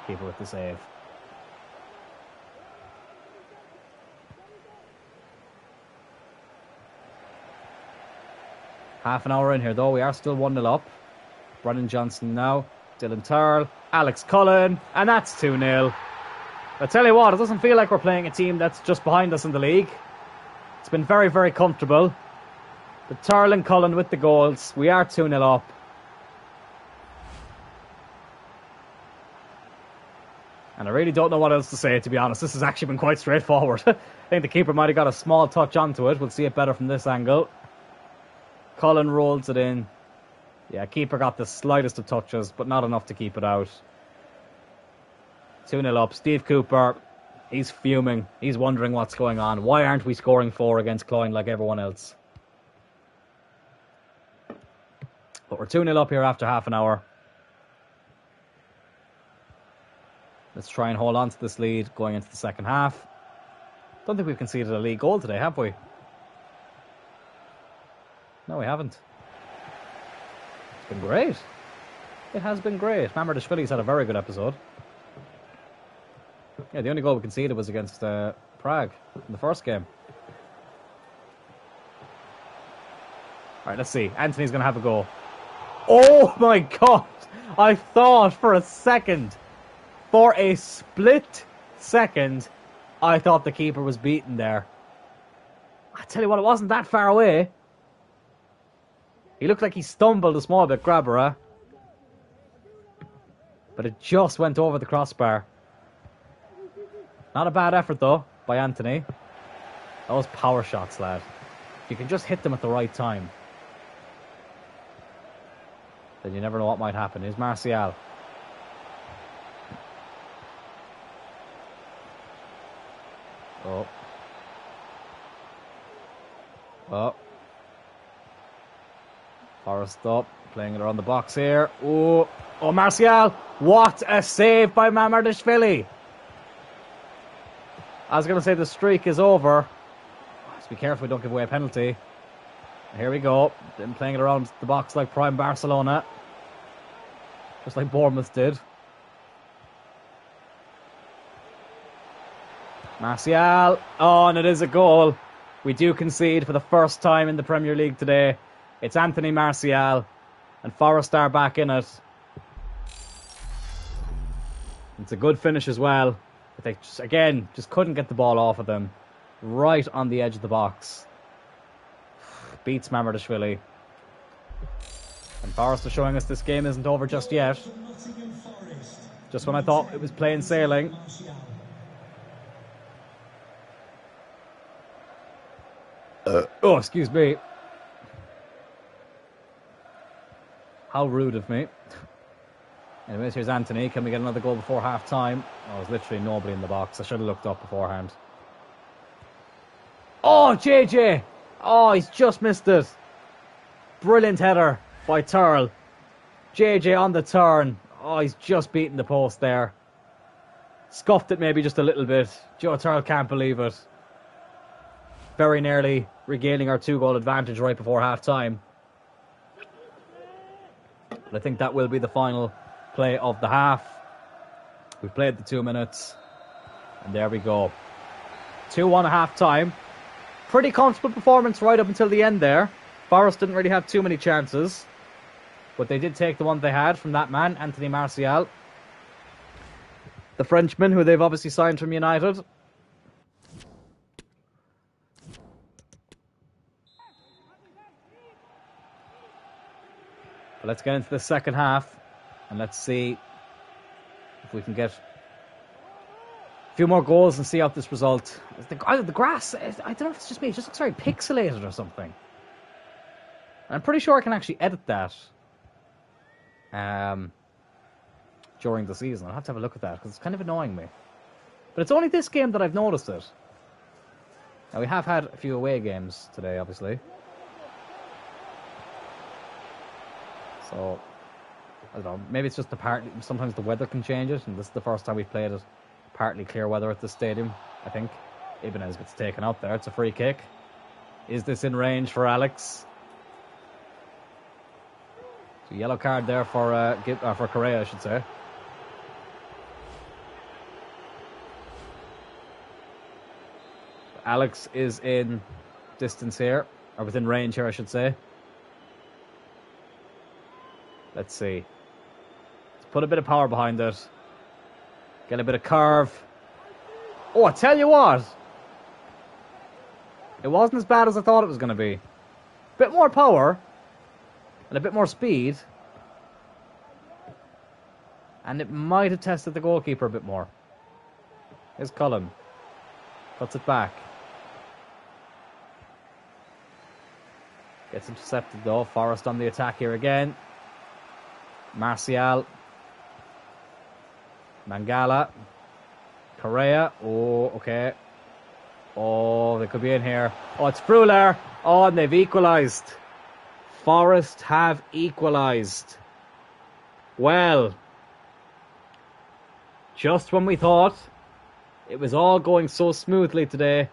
Keeper with the save. Half an hour in here though. We are still 1-0 up. Brennan Johnson now. Dylan Turl. Alex Cloyne. And that's 2-0. I tell you what, it doesn't feel like we're playing a team that's just behind us in the league. It's been very, very comfortable. But Turl and Cloyne with the goals. We are 2-0 up. And I really don't know what else to say, to be honest. This has actually been quite straightforward. I think the keeper might have got a small touch onto it. We'll see it better from this angle. Cloyne rolls it in. Yeah, keeper got the slightest of touches, but not enough to keep it out. 2-0 up. Steve Cooper, he's fuming. He's wondering what's going on. Why aren't we scoring 4 against Cloyne like everyone else? But we're 2-0 up here after half an hour. Let's try and hold on to this lead going into the second half. Don't think we've conceded a league goal today, have we? No, we haven't. It's been great. It has been great. Mamardashvili's had a very good episode. Yeah, the only goal we conceded was against Prague in the first game. Alright, let's see. Anthony's going to have a go. Oh my god! I thought for a second, for a split second, I thought the keeper was beaten there. I tell you what, it wasn't that far away. He looked like he stumbled a small bit, Grabara. But it just went over the crossbar. Not a bad effort, though, by Anthony. Those power shots, lad. If you can just hit them at the right time, then you never know what might happen. Here's Martial. Oh. Oh. Forrest up. Playing it around the box here. Oh. Oh, Martial. What a save by Mamardashvili. I was going to say the streak is over. Just be careful we don't give away a penalty. Here we go. Been playing it around the box like prime Barcelona. Just like Bournemouth did. Martial. Oh, and it is a goal. We do concede for the first time in the Premier League today. It's Anthony Martial. And Forrest are back in it. It's a good finish as well. But they just, again, just couldn't get the ball off of them. Right on the edge of the box. Beats Mamardashvili. And Forrest is showing us this game isn't over just yet. Just when I thought it was plain sailing. Oh, excuse me. How rude of me. Anyways, here's Anthony. Can we get another goal before half time? Oh, there's literally nobody in the box. I should have looked up beforehand. Oh, JJ! Oh, he's just missed it. Brilliant header by Turl. JJ on the turn. Oh, he's just beaten the post there. Scuffed it maybe just a little bit. Joe Turl can't believe it. Very nearly regaining our 2-goal advantage right before half time. But I think that will be the final play of the half. We've played the 2 minutes. And there we go. 2-1 at half time. Pretty comfortable performance right up until the end there. Forrest didn't really have too many chances. But they did take the one they had from that man, Anthony Martial. The Frenchman, who they've obviously signed from United. But let's get into the second half. And let's see if we can get a few more goals and see out this result. The grass, I don't know if it's just me, it just looks very pixelated or something. I'm pretty sure I can actually edit that during the season. I'll have to have a look at that because it's kind of annoying me. But it's only this game that I've noticed it. Now, we have had a few away games today, obviously. So, I don't know, maybe it's just sometimes the weather can change it, and this is the first time we've played it partly clear weather at this stadium, I think. Ibanez gets taken out there. It's a free kick. Is this in range for Alex? So yellow card there for Correa, I should say. So Alex is in distance here, or within range here, I should say. Let's see. Let's put a bit of power behind it. Get a bit of curve. Oh, I tell you what. It wasn't as bad as I thought it was going to be. A bit more power. And a bit more speed. And it might have tested the goalkeeper a bit more. Here's Cloyne. Cuts it back. Gets intercepted though. Forrest on the attack here again. Martial. Mangala. Correa. Oh, okay. Oh, they could be in here. Oh, it's Freuler. Oh, and they've equalised. Forest have equalised. Well, Just when we thought it was all going so smoothly today,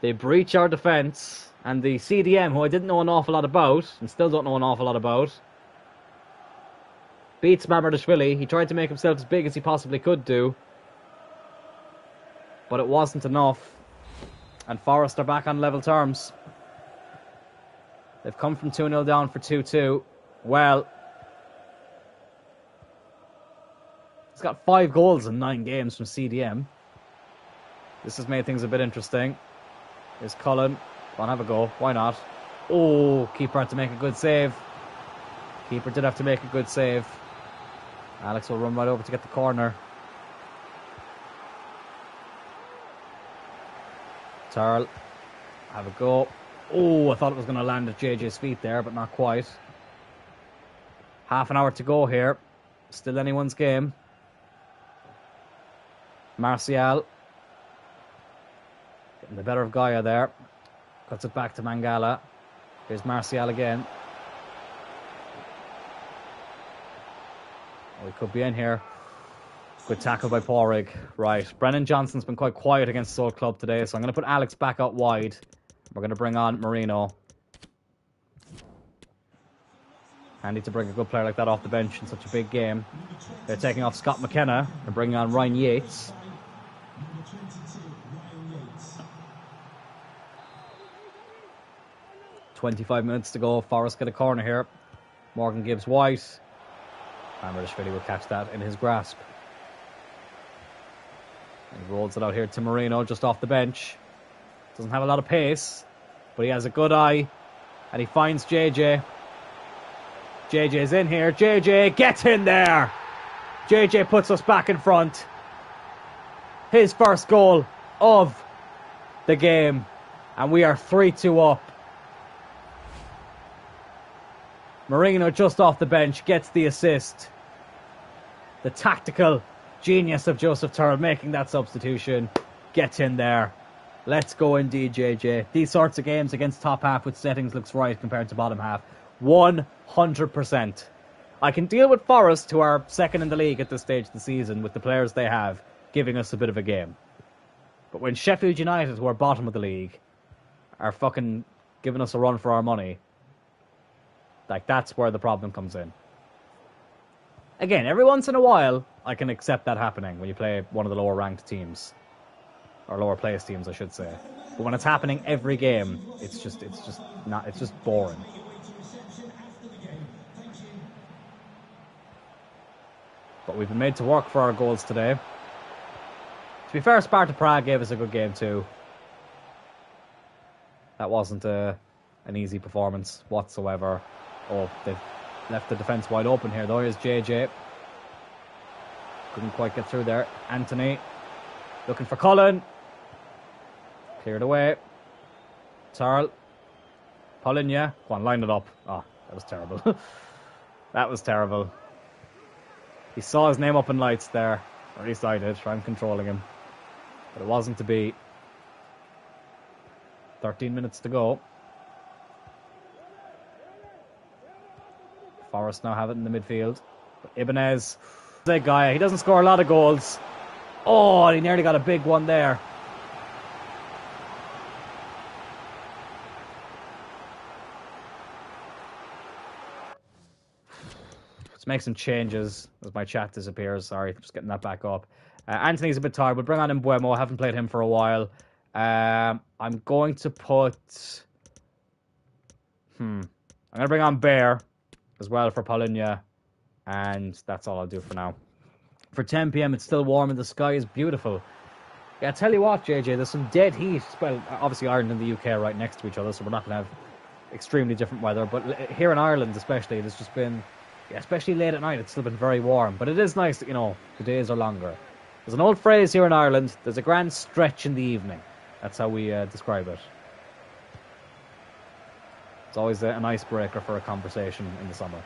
they breach our defence, and the CDM, who I didn't know an awful lot about, and still don't know an awful lot about, beats Mamardashvili. He tried to make himself as big as he possibly could do, but it wasn't enough. And Forest are back on level terms. They've come from 2-0 down for 2-2. Well, he's got 5 goals in 9 games from CDM. This has made things a bit interesting. Here's Cloyne. Go on, have a go. Why not? Oh, keeper had to make a good save. Keeper did have to make a good save. Alex will run right over to get the corner. Turl. Have a go. Oh, I thought it was going to land at JJ's feet there, but not quite. Half an hour to go here. Still anyone's game. Martial. Getting the better of Gaia there. Cuts it back to Mangala. Here's Martial again. Oh, he could be in here. Good tackle by Porrig. Right. Brennan Johnson's been quite quiet against Soul Club today, so I'm going to put Alex back out wide. We're going to bring on Marino. Handy to bring a good player like that off the bench in such a big game. They're taking off Scott McKenna and bringing on Ryan Yates. "25 minutes to go. Forest get a corner here. Morgan Gibbs White. Mamardashvili will catch that in his grasp. And he rolls it out here to Marino just off the bench. Doesn't have a lot of pace, but he has a good eye. And he finds JJ. JJ's in here. JJ gets in there. JJ puts us back in front. His first goal of the game. And we are 3-2 up. Marino just off the bench gets the assist. The tactical genius of Joseph Turl making that substitution. Gets in there. Let's go indeed, JJ. These sorts of games against top half with settings looks right compared to bottom half. 100%. I can deal with Forest, who are second in the league at this stage of the season, with the players they have, giving us a bit of a game. But when Sheffield United, who are bottom of the league, are fucking giving us a run for our money, like, that's where the problem comes in. Again, every once in a while, I can accept that happening when you play one of the lower ranked teams. Or lower placed teams, I should say. But when it's happening every game, it's just boring. But we've been made to work for our goals today. To be fair, Sparta Prague gave us a good game too. That wasn't an easy performance whatsoever. Oh, they've left the defence wide open here though. Here's JJ. Couldn't quite get through there. Anthony. Looking for Cloyne. Cleared away. Turl. Paulinho. Go on, line it up. Oh, that was terrible. That was terrible. He saw his name up in lights there. Or at least I did. I'm controlling him. But it wasn't to be. 13 minutes to go. Forest now have it in the midfield. But Ibanez, that guy, he doesn't score a lot of goals. Oh, he nearly got a big one there. Let's make some changes as my chat disappears. Sorry, just getting that back up. Anthony's a bit tired. We'll bring on Mbuemo. I haven't played him for a while. I'm going to put... I'm going to bring on Bear as well for Paulinho. And that's all I'll do for now. For 10 p.m, it's still warm and the sky is beautiful. Yeah, I tell you what, JJ, there's some dead heat. Well, obviously Ireland and the UK are right next to each other, so we're not going to have extremely different weather. But here in Ireland especially, it's just been... Yeah, especially late at night, it's still been very warm. But it is nice that, the days are longer. There's an old phrase here in Ireland, there's a grand stretch in the evening. That's how we describe it. It's always an icebreaker for a conversation in the summer.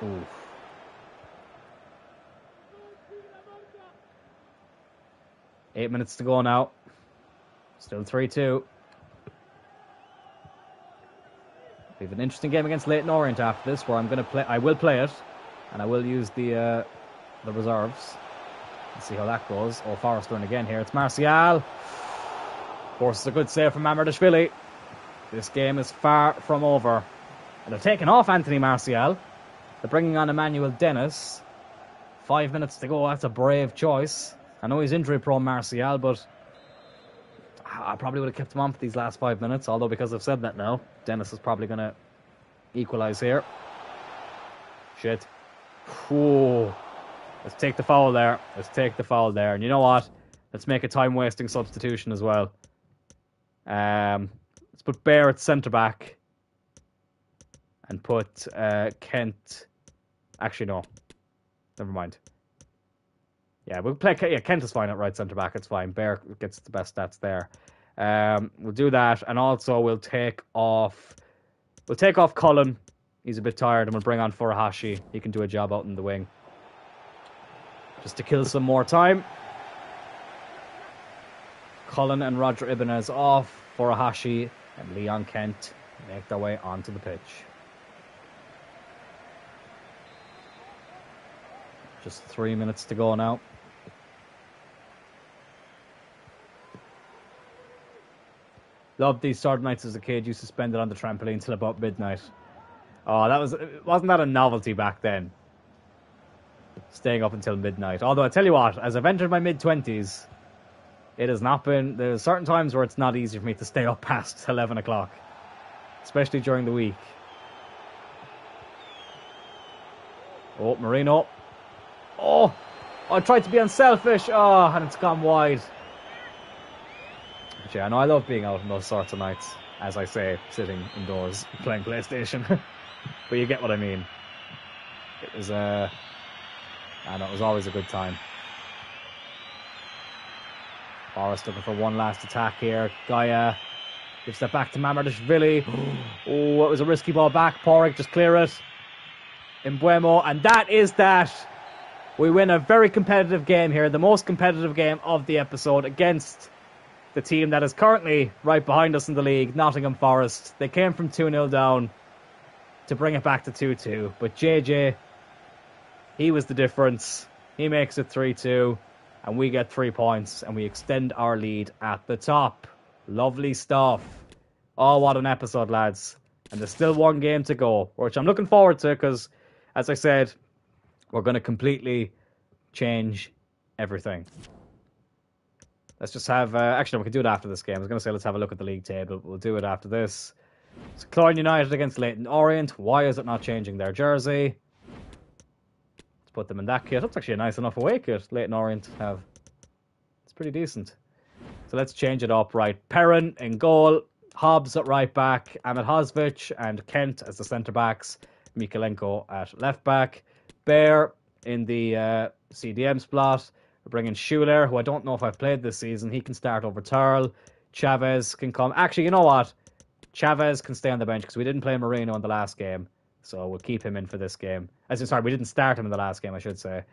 Oof. Eight minutes to go now. Still 3-2. We have an interesting game against Leyton Orient after this, where I will play it, and I will use the reserves. Let's see how that goes. Oh, Forrester in again here. It's Martial. Forces a good save from Mamardashvili. This game is far from over. And they're taking off Anthony Martial. They're bringing on Emmanuel Dennis. 5 minutes to go. That's a brave choice. I know he's injury-prone, Martial, but I probably would have kept him on for these last 5 minutes. Although, because I've said that now, Dennis is probably going to equalise here. Shit. Whoa. Let's take the foul there. Let's take the foul there. And you know what? Let's make a time-wasting substitution as well. Let's put Bear at centre-back. And put Kent... Actually, no. Never mind. Yeah, we'll play... Yeah, Kent is fine at right centre-back. It's fine. Bear gets the best stats there. We'll do that. And also, we'll take off... We'll take off Cullen. He's a bit tired. And we'll bring on Furuhashi. He can do a job out in the wing. Just to kill some more time. Cullen and Roger Ibanez off. Furuhashi and Leon Kent make their way onto the pitch. Just 3 minutes to go now. Loved these sort of nights as a kid. Used to spend it on the trampoline till about midnight. Oh, wasn't that a novelty back then? Staying up until midnight. Although I tell you what, as I've entered my mid-20s, it has not been... There's certain times where it's not easy for me to stay up past 11 o'clock. Especially during the week. Oh, Marino. Oh, I tried to be unselfish. Oh, and it's gone wide. But yeah, no, I love being out on those sorts of nights. As I say, sitting indoors playing PlayStation. But you get what I mean. It was I know, it was always a good time. Forrest looking for one last attack here. Gaia gives that back to Mamardashvili. Oh, it was a risky ball back. Porrick just clear it. Mbuemo, and that is that. We win a very competitive game here. The most competitive game of the episode against the team that is currently right behind us in the league, Nottingham Forest. They came from 2-0 down to bring it back to 2-2. But JJ, he was the difference. He makes it 3-2. And we get 3 points. And we extend our lead at the top. Lovely stuff. Oh, what an episode, lads. And there's still one game to go, which I'm looking forward to because, as I said, we're going to completely change everything. Let's just have... actually, we can do it after this game. I was going to say let's have a look at the league table. We'll do it after this. It's Cloyne United against Leyton Orient. Why is it not changing their jersey? Let's put them in that kit. That's actually a nice enough away kit Leyton Orient have. It's pretty decent. So let's change it up. Right, Perrin in goal. Hobbs at right back. Ahmed Hosvich and Kent as the centre-backs. Mikolenko at left-back. Bear in the CDM slot. We're bringing Schuler, who I don't know if I've played this season. He can start over Turl. Chavez can come. Actually, you know what? Chavez can stay on the bench because we didn't play Moreno in the last game. So we'll keep him in for this game. Sorry, we didn't start him in the last game, I should say.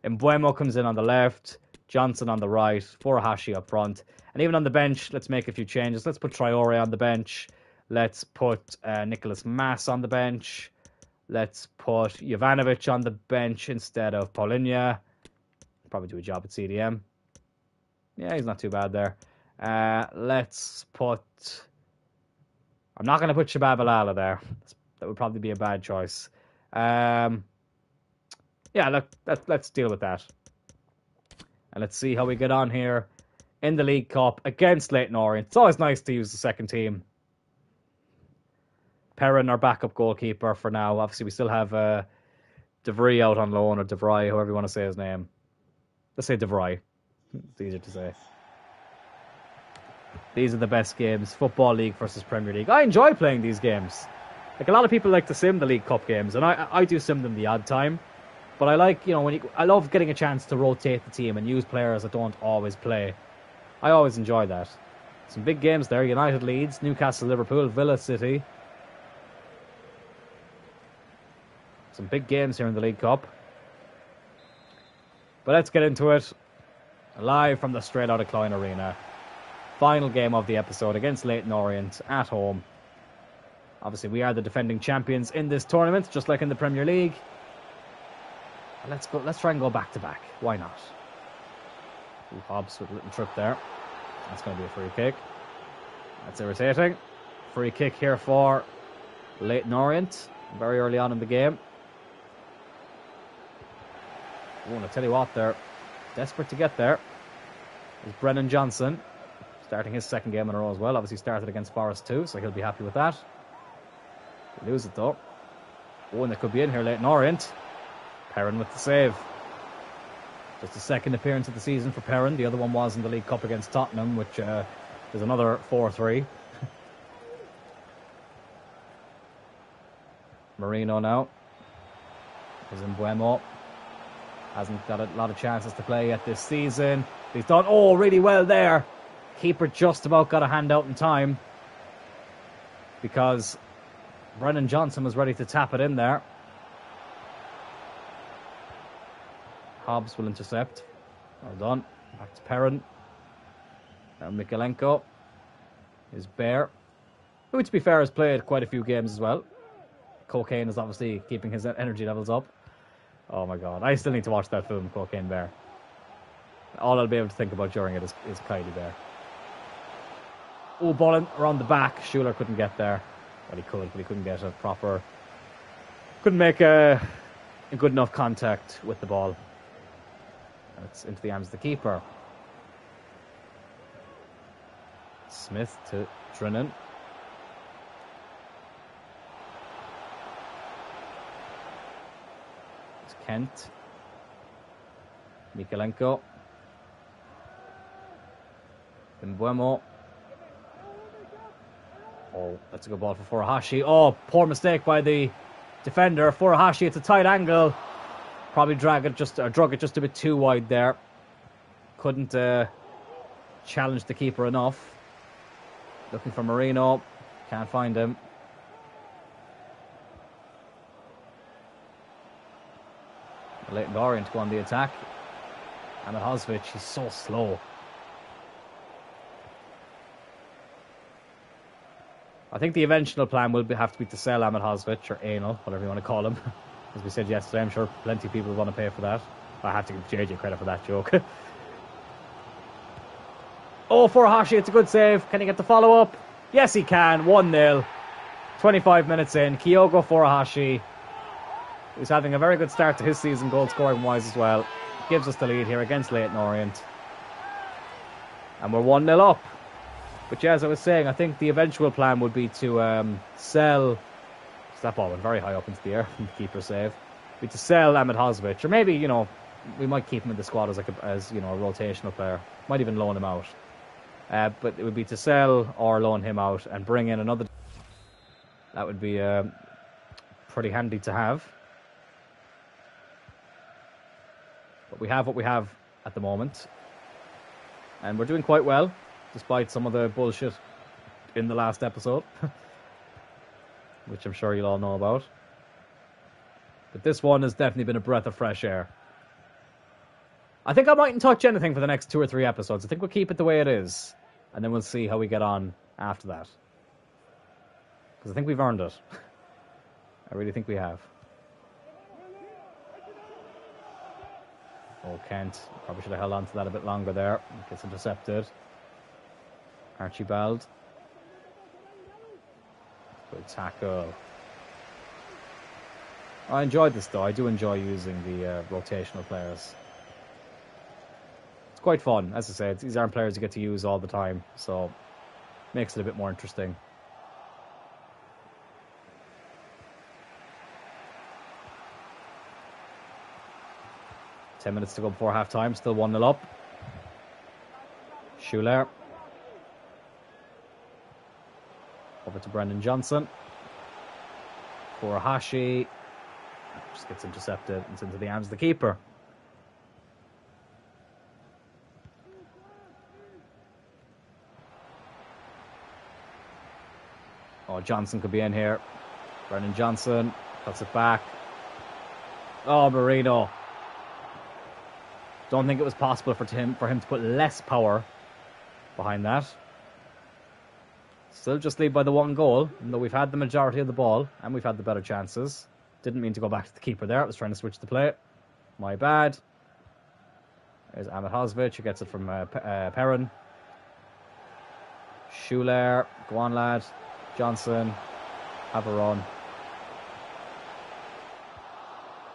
Mbuemo comes in on the left. Johnson on the right. Furuhashi up front. And even on the bench, let's make a few changes. Let's put Traore on the bench. Let's put Nicholas Mass on the bench. Let's put Jovanovic on the bench instead of Paulinho. Probably do a job at CDM. Yeah, he's not too bad there. Let's put... I'm not going to put Shabab Alala there. That would probably be a bad choice. Yeah, look, let's deal with that. And let's see how we get on here in the League Cup against Leyton Orient. It's always nice to use the second team. Perrin, our backup goalkeeper for now. Obviously, we still have DeVry out on loan, or DeVry, however you want to say his name. Let's say DeVry. It's easier to say. These are the best games. Football League versus Premier League. I enjoy playing these games. Like, a lot of people like to sim the League Cup games, and I do sim them the odd time. But I like, I love getting a chance to rotate the team and use players that don't always play. I always enjoy that. Some big games there. United Leeds, Newcastle, Liverpool, Villa City. Some big games here in the League Cup. But let's get into it. Live from the straight out of Cloyne Arena. Final game of the episode against Leyton Orient at home Obviously, we are the defending champions in this tournament, just like in the Premier League. Let's go. Let's try and go back to back. Why not? Ooh, Hobbs with a little trip there. That's going to be a free kick. That's irritating. Free kick here for Leyton Orient, very early on in the game. Oh, and I tell you what, they're desperate to get there. There's Brennan Johnson, starting his second game in a row as well. Obviously started against Forest too, so he'll be happy with that. They lose it though. Oh, and they could be in here, Leyton Orient. Perrin with the save. Just the second appearance of the season for Perrin. The other one was in the League Cup against Tottenham, which is another 4-3. Marino now. Is in Buemo. Hasn't got a lot of chances to play yet this season. He's done really well there. Keeper just about got a hand out in time, because Brennan Johnson was ready to tap it in there. Hobbs will intercept. Well done. Back to Perrin. Now Mikalenko is Bear, who, to be fair, has played quite a few games as well. Cocaine is obviously keeping his energy levels up. Oh my god, I still need to watch that film, Cocaine Bear. All I'll be able to think about during it is Kylie Bear. Oh, ball around the back. Schuler couldn't get there. Well, he could, but he couldn't get a proper... Couldn't make a good enough contact with the ball. It's into the arms of the keeper. Smith to Drennan. It's Kent. Mikalenko. Mbuemo. Oh, that's a good ball for Furuhashi. Oh, poor mistake by the defender. Furuhashi, it's a tight angle. Probably drug it just a bit too wide there. Couldn't challenge the keeper enough. Looking for Marino. Can't find him. Leyton Orient to go on the attack. Ahmed Hosvich, he's so slow. I think the eventual plan will have to be to sell Ahmed Hosvich, or Anal, whatever you want to call him. As we said yesterday, I'm sure plenty of people want to pay for that. I have to give JJ credit for that joke. Oh, Furuhashi, it's a good save. Can he get the follow-up? Yes, he can. 1-0. 25 minutes in. Kyogo Furuhashi, who's having a very good start to his season, goal-scoring-wise as well, gives us the lead here against Leyton Orient. And we're 1-0 up. But yeah, as I was saying, I think the eventual plan would be to sell... That ball went very high up into the air from the keeper save. Be to sell Ahmed Hosvich, or maybe, we might keep him in the squad as a rotational player. Might even loan him out. But it would be to sell or loan him out and bring in another. That would be pretty handy to have. But we have what we have at the moment, and we're doing quite well, despite some of the bullshit in the last episode. Which I'm sure you'll all know about. But this one has definitely been a breath of fresh air. I think I mightn't touch anything for the next 2 or 3 episodes. I think we'll keep it the way it is, and then we'll see how we get on after that. Because I think we've earned it. I really think we have. Oh, Kent. Probably should have held on to that a bit longer there. Gets intercepted. Archibald. Good tackle. I enjoyed this though. I do enjoy using the rotational players. It's quite fun. As I said, these aren't players you get to use all the time, so makes it a bit more interesting. Minutes to go before half time. Still 1-0 up. Schuler. Over to Brendan Johnson. Furuhashi. Just gets intercepted. It's into the arms of the keeper. Oh, Johnson could be in here. Brendan Johnson cuts it back. Oh, Marino. Don't think it was possible for him to put less power behind that. Still just lead by the 1 goal, even though we've had the majority of the ball and we've had the better chances. Didn't mean to go back to the keeper there. I was trying to switch the play. My bad. There's Ahmed Hosvich, who gets it from Perrin. Schuler, go on lad. Johnson, have a run.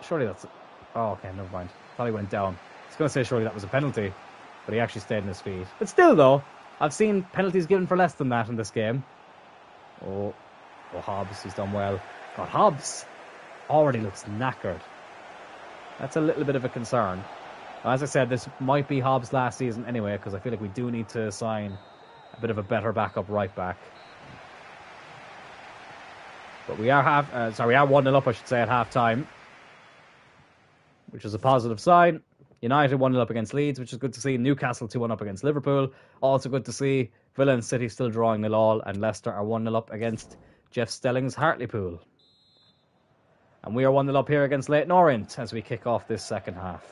Surely that's... Oh, okay, never mind. Thought he went down. I was going to say surely that was a penalty, but he actually stayed on his feet. But still, though, I've seen penalties given for less than that in this game. Oh, Hobbs, he's done well. God, Hobbs already looks knackered. That's a little bit of a concern. As I said, this might be Hobbs' last season anyway, because I feel like we do need to sign a bit of a better backup right back. But we are 1-0 up, I should say, at half time, which is a positive sign. United 1-0 up against Leeds, which is good to see. Newcastle 2-1 up against Liverpool, also good to see. Villa and City still drawing 0-0, and Leicester are 1-0 up against Jeff Stelling's Hartlepool. And we are 1-0 up here against Leyton Orient as we kick off this second half.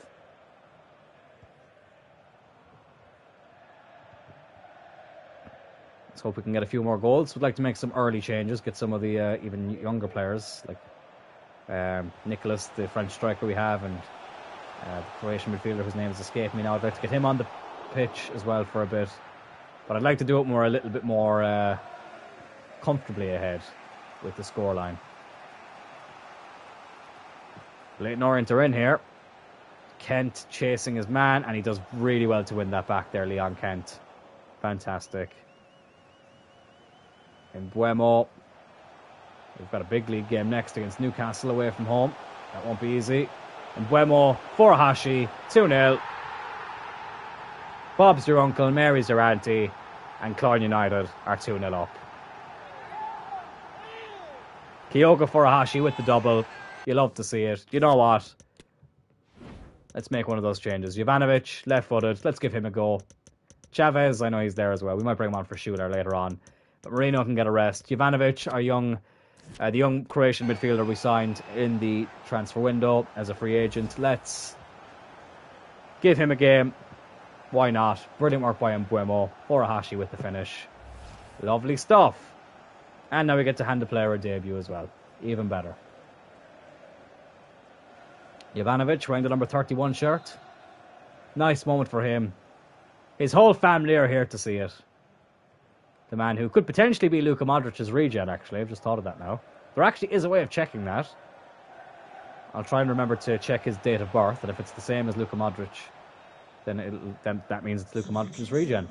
Let's hope we can get a few more goals. We'd like to make some early changes, get some of the even younger players, like Nicholas, the French striker we have, and the Croatian midfielder whose name has escaped me now. I'd like to get him on the pitch as well for a bit. But I'd like to do it a little bit more comfortably ahead with the scoreline. Leyton Orient are in here. Kent chasing his man, and he does really well to win that back there, Leon Kent. Fantastic. And Buemo. We've got a big league game next against Newcastle away from home. That won't be easy. And Buemo, Furuhashi, 2-0. Bob's your uncle, Mary's your auntie, and Cloyne United are 2-0 up. Kyogo Furuhashi with the double. You love to see it. You know what? Let's make one of those changes. Jovanovic, left-footed. Let's give him a go. Chavez, I know he's there as well. We might bring him on for Schuler later on. But Marino can get a rest. Jovanovic, the young Croatian midfielder we signed in the transfer window as a free agent. Let's give him a game. Why not? Brilliant work by Mbuemo. Furuhashi with the finish. Lovely stuff. And now we get to hand the player a debut as well. Even better. Jovanovic wearing the number 31 shirt. Nice moment for him. His whole family are here to see it. The man who could potentially be Luka Modric's regen, actually. I've just thought of that now. There actually is a way of checking that. I'll try and remember to check his date of birth, and if it's the same as Luka Modric, then that means it's Luka Modric's regen.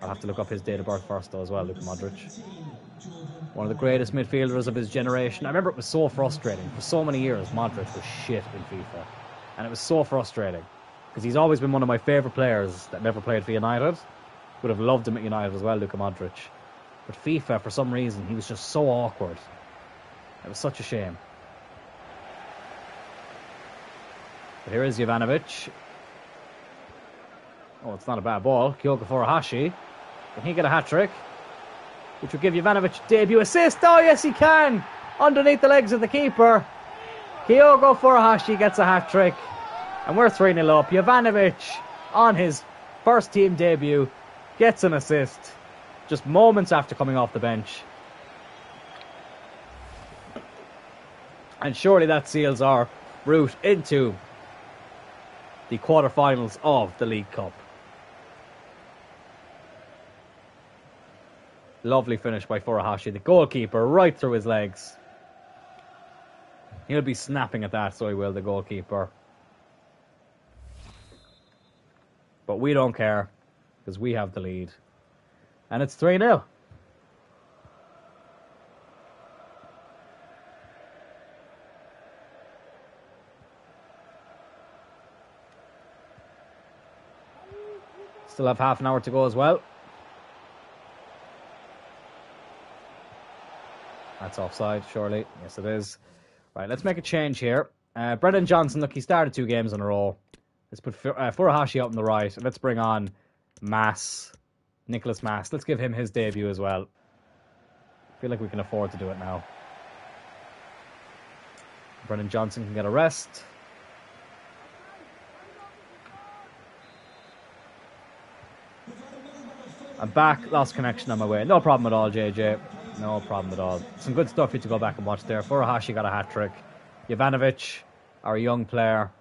I'll have to look up his date of birth first, though, as well, Luka Modric. One of the greatest midfielders of his generation. I remember it was so frustrating. For so many years, Modric was shit in FIFA. And it was so frustrating. Because he's always been one of my favourite players that never played for United. Would have loved him at United as well, Luka Modric. But FIFA, for some reason, he was just so awkward. It was such a shame. But here is Jovanovic. Oh, it's not a bad ball. Kyogo Furuhashi. Can he get a hat-trick? Which would give Jovanovic a debut assist. Oh, yes, he can! Underneath the legs of the keeper. Kyogo Furuhashi gets a hat-trick. And we're 3-0 up. Jovanovic, on his first team debut, gets an assist just moments after coming off the bench. And surely that seals our route into the quarterfinals of the League Cup. Lovely finish by Furuhashi, the goalkeeper, right through his legs. He'll be snapping at that, so he will, the goalkeeper. But we don't care, because we have the lead. And it's 3-0. Still have half an hour to go as well. That's offside, surely. Yes, it is. Right, let's make a change here. Brendan Johnson, look, he started 2 games in a row. Let's put Furuhashi out on the right. And let's bring on Nicholas Mass. Let's give him his debut as well. I feel like we can afford to do it now. Brendan Johnson can get a rest. I'm back. Lost connection on my way. No problem at all, JJ. No problem at all. Some good stuff for you to go back and watch there. Furuhashi got a hat-trick. Jovanovic, our young player,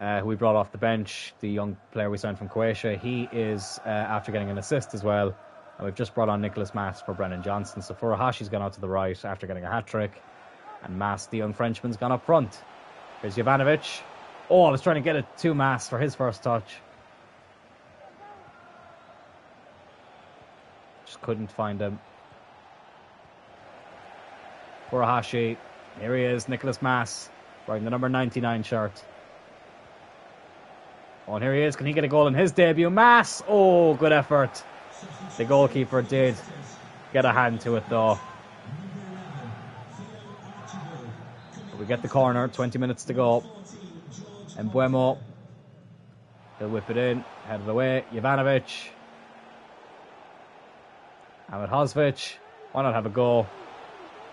who we brought off the bench, the young player we signed from Croatia, he is after getting an assist as well. And we've just brought on Nicholas Mass for Brennan Johnson. So Furuhashi's gone out to the right after getting a hat-trick. And Mass, the young Frenchman's gone up front. Here's Jovanovic. Oh, I was trying to get it to Mass for his first touch. Just couldn't find him. Furuhashi. Here he is, Nicholas Mass, wearing the number 99 shirt. Oh, and here he is. Can he get a goal in his debut? Mass! Oh, good effort. The goalkeeper did get a hand to it, though. But we get the corner. 20 minutes to go. And Buemo. He'll whip it in. Head it away. Jovanovic. Ahmed Hosvic. Why not have a go?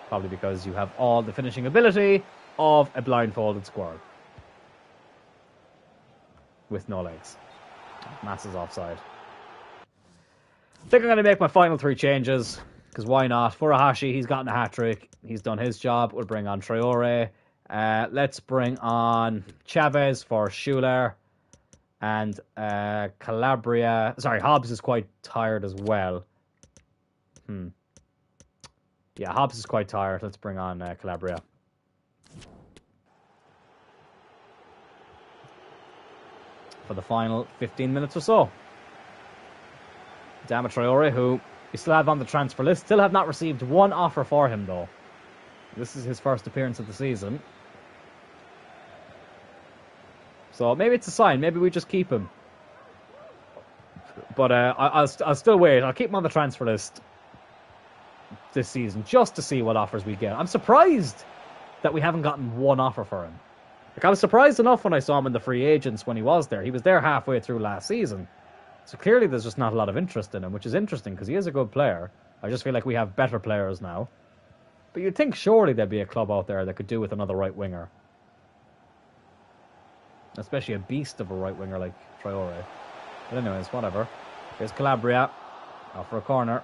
Probably because you have all the finishing ability of a blindfolded squirrel. With no legs. Mass is offside. I think I'm going to make my final 3 changes. Because why not? Furuhashi, he's gotten a hat-trick. He's done his job. We'll bring on Traore. Let's bring on Chavez for Schuler. And Calabria. Sorry, Hobbs is quite tired as well. Yeah, Hobbs is quite tired. Let's bring on Calabria. For the final 15 minutes or so. Adama Traore, who we still have on the transfer list. Still have not received one offer for him, though. This is his first appearance of the season. So maybe it's a sign. Maybe we just keep him. But I'll still wait. I'll keep him on the transfer list this season just to see what offers we get. I'm surprised that we haven't gotten one offer for him. Like, I was surprised enough when I saw him in the free agents when he was there. He was there halfway through last season. So clearly there's just not a lot of interest in him, which is interesting because he is a good player. I just feel like we have better players now. But you'd think surely there'd be a club out there that could do with another right winger. Especially a beast of a right winger like Traore. But anyways, whatever. Here's Calabria. Off for a corner.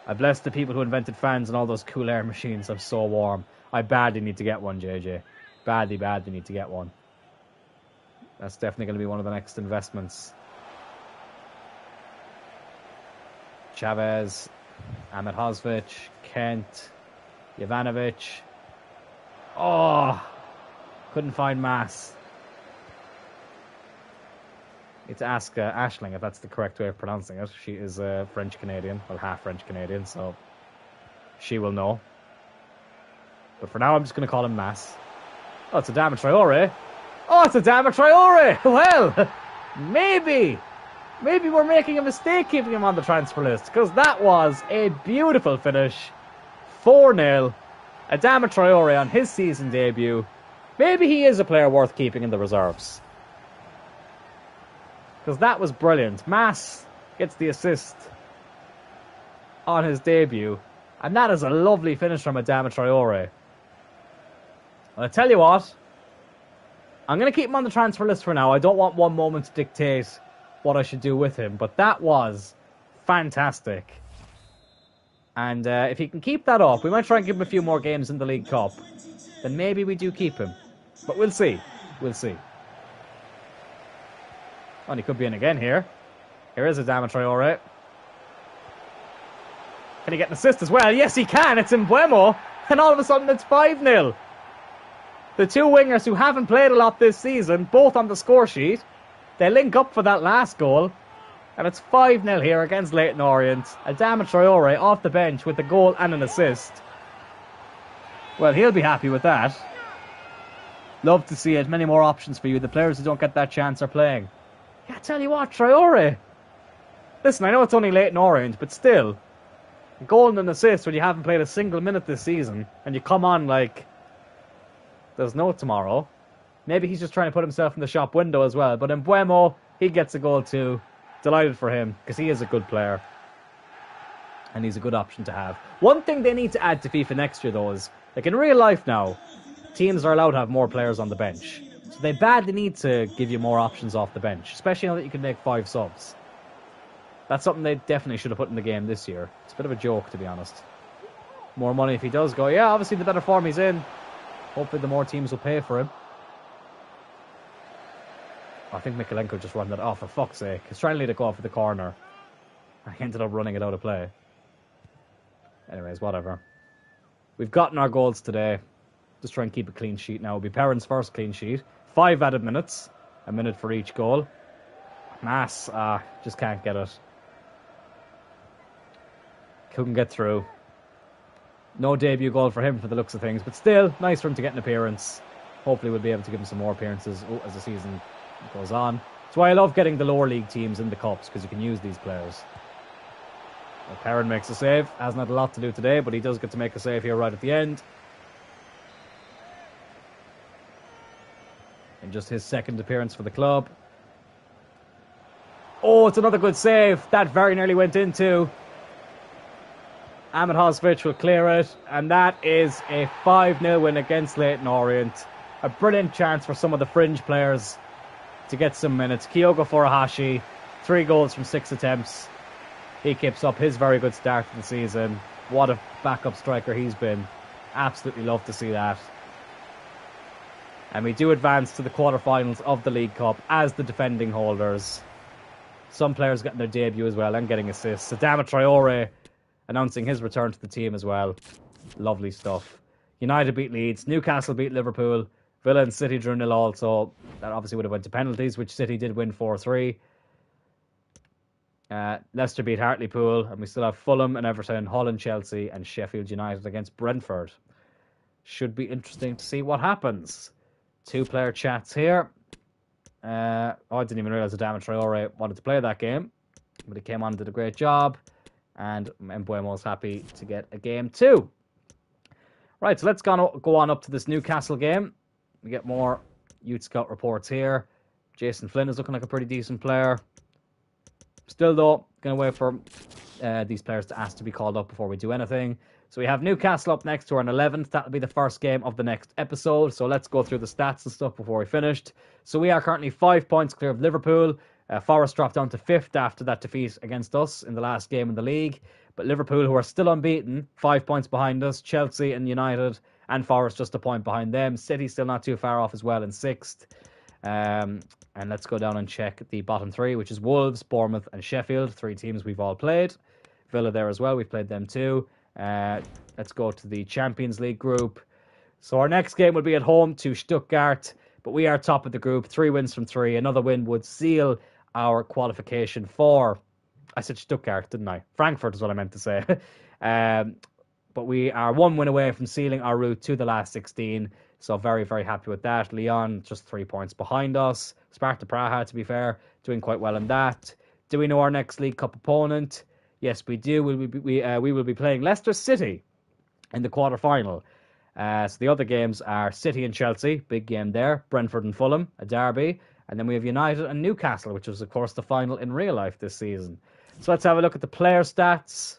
I bless the people who invented fans and all those cool air machines. I'm so warm. I badly need to get one, JJ. Badly need to get one. That's definitely going to be one of the next investments. Chavez, Ahmed Hosvic, Kent, Jovanovic. Oh, couldn't find Mass. Need to ask Aisling if that's the correct way of pronouncing it. She is French-Canadian, well, half French-Canadian, so she will know. But for now, I'm just going to call him Mass. Oh, it's Adama Traore. Oh, it's Adama Traore! Well, maybe we're making a mistake keeping him on the transfer list, because that was a beautiful finish. 4-0. Adama Traore on his season debut. Maybe he is a player worth keeping in the reserves. Because that was brilliant. Mass gets the assist on his debut. And that is a lovely finish from Adama Traore. Well, I tell you what, I'm going to keep him on the transfer list for now. I don't want one moment to dictate what I should do with him. But that was fantastic. And if he can keep that up, we might try and give him a few more games in the League Cup. Then maybe we do keep him. But we'll see. We'll see. Oh, and he could be in again here. Here is Adama Traore. Can he get an assist as well? Yes, he can. It's Mbeumo. And all of a sudden, it's 5-0. The two wingers who haven't played a lot this season, both on the score sheet, they link up for that last goal. And it's 5-0 here against Leyton Orient. Adama Traore off the bench with a goal and an assist. Well, he'll be happy with that. Love to see it. Many more options for you. The players who don't get that chance are playing. Yeah, I tell you what, Traore. Listen, I know it's only Leyton Orient, but still. A goal and an assist when you haven't played a single minute this season. And you come on like there's no tomorrow. Maybe he's just trying to put himself in the shop window as well. But in Mbeumo, he gets a goal too. Delighted for him, because he is a good player. And he's a good option to have. One thing they need to add to FIFA next year, though, is, like in real life now, teams are allowed to have more players on the bench. So they badly need to give you more options off the bench, especially now that you can make 5 subs. That's something they definitely should have put in the game this year. It's a bit of a joke, to be honest. More money if he does go. Yeah, obviously the better form he's in, hopefully the more teams will pay for him. I think Mikalenko just run that off, for fuck's sake. He's trying to lead it go off for the corner. I ended up running it out of play. Anyways, whatever. We've gotten our goals today. Just try and keep a clean sheet now. It'll be Perrin's first clean sheet. 5 added minutes. A minute for each goal. Mass, just can't get it. Couldn't get through. No debut goal for him for the looks of things, but still, nice for him to get an appearance. Hopefully we'll be able to give him some more appearances as the season goes on. That's why I love getting the lower league teams in the cups, because you can use these players. Well, Perrin makes a save. Hasn't had a lot to do today, but he does get to make a save here right at the end. And just his second appearance for the club. Oh, it's another good save. That very nearly went into. Ahmed Hosvich will clear it. And that is a 5-0 win against Leyton Orient. A brilliant chance for some of the fringe players to get some minutes. Kyogo Furuhashi, 3 goals from 6 attempts. He keeps up his very good start to the season. What a backup striker he's been. Absolutely love to see that. And we do advance to the quarterfinals of the League Cup as the defending holders. Some players getting their debut as well and getting assists. Adama Traore announcing his return to the team as well. Lovely stuff. United beat Leeds. Newcastle beat Liverpool. Villa and City drew 0 also. That obviously would have went to penalties, which City did win 4-3. Leicester beat Hartlepool. And we still have Fulham and Everton, Hull and Chelsea, and Sheffield United against Brentford. Should be interesting to see what happens. 2-player chats here. I didn't even realise that Adama Traore wanted to play that game. But he came on and did a great job. And Mbuemo's happy to get a game too. Right, so let's go on up to this Newcastle game. We get more Youth Scout reports here. Jason Flynn is looking like a pretty decent player. Still, though, going to wait for these players to ask to be called up before we do anything. So we have Newcastle up next to our 11th. That'll be the first game of the next episode. So let's go through the stats and stuff before we finished. So we are currently 5 points clear of Liverpool. Forest dropped down to 5th after that defeat against us in the last game in the league. But Liverpool, who are still unbeaten, 5 points behind us. Chelsea and United and Forest just a point behind them. City still not too far off as well in 6th. And let's go down and check the bottom 3, which is Wolves, Bournemouth and Sheffield. 3 teams we've all played. Villa there as well. We've played them too. Let's go to the Champions League group. So our next game will be at home to Stuttgart. But we are top of the group. 3 wins from 3. Another win would seal our qualification for... I said Stuttgart, didn't I? Frankfurt is what I meant to say. But we are 1 win away from sealing our route to the last 16. So very, very happy with that. Lyon just 3 points behind us. Sparta Praha, to be fair, doing quite well in that. Do we know our next League Cup opponent? Yes, we do. We will be playing Leicester City in the quarter-final. So the other games are City and Chelsea, big game there. Brentford and Fulham, a derby. And then we have United and Newcastle, which was, of course, the final in real life this season. So let's have a look at the player stats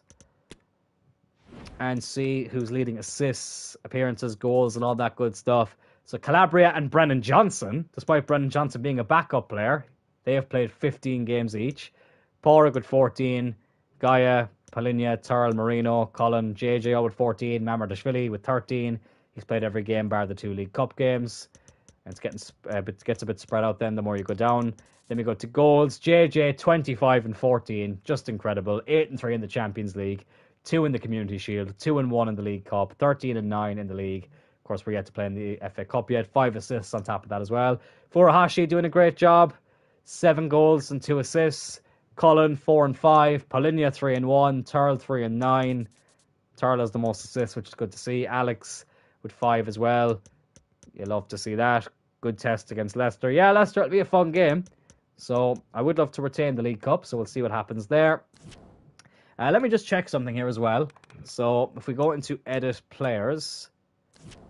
and see who's leading assists, appearances, goals, and all that good stuff. So Calabria and Brennan Johnson, despite Brennan Johnson being a backup player, they have played 15 games each. Porrig with 14, Gaia, Polinia, Turl, Marino, Cullen, JJ with 14, Mamardashvili with 13. He's played every game bar the 2 League Cup games. And it gets a bit spread out then the more you go down. Then we go to goals. JJ 25 and 14, just incredible. 8 and 3 in the Champions League, 2 in the Community Shield, 2 and 1 in the League Cup, 13 and 9 in the league. Of course, we're yet to play in the FA Cup yet. 5 assists on top of that as well. Furuhashi doing a great job. 7 goals and 2 assists. Cullen 4 and 5. Polinia 3 and 1. Turl 3 and 9. Turl has the most assists, which is good to see. Alex with 5 as well. You love to see that. Good test against Leicester. Yeah, Leicester, it'll be a fun game. So I would love to retain the League Cup, so we'll see what happens there. Let me just check something here as well. So if we go into edit players,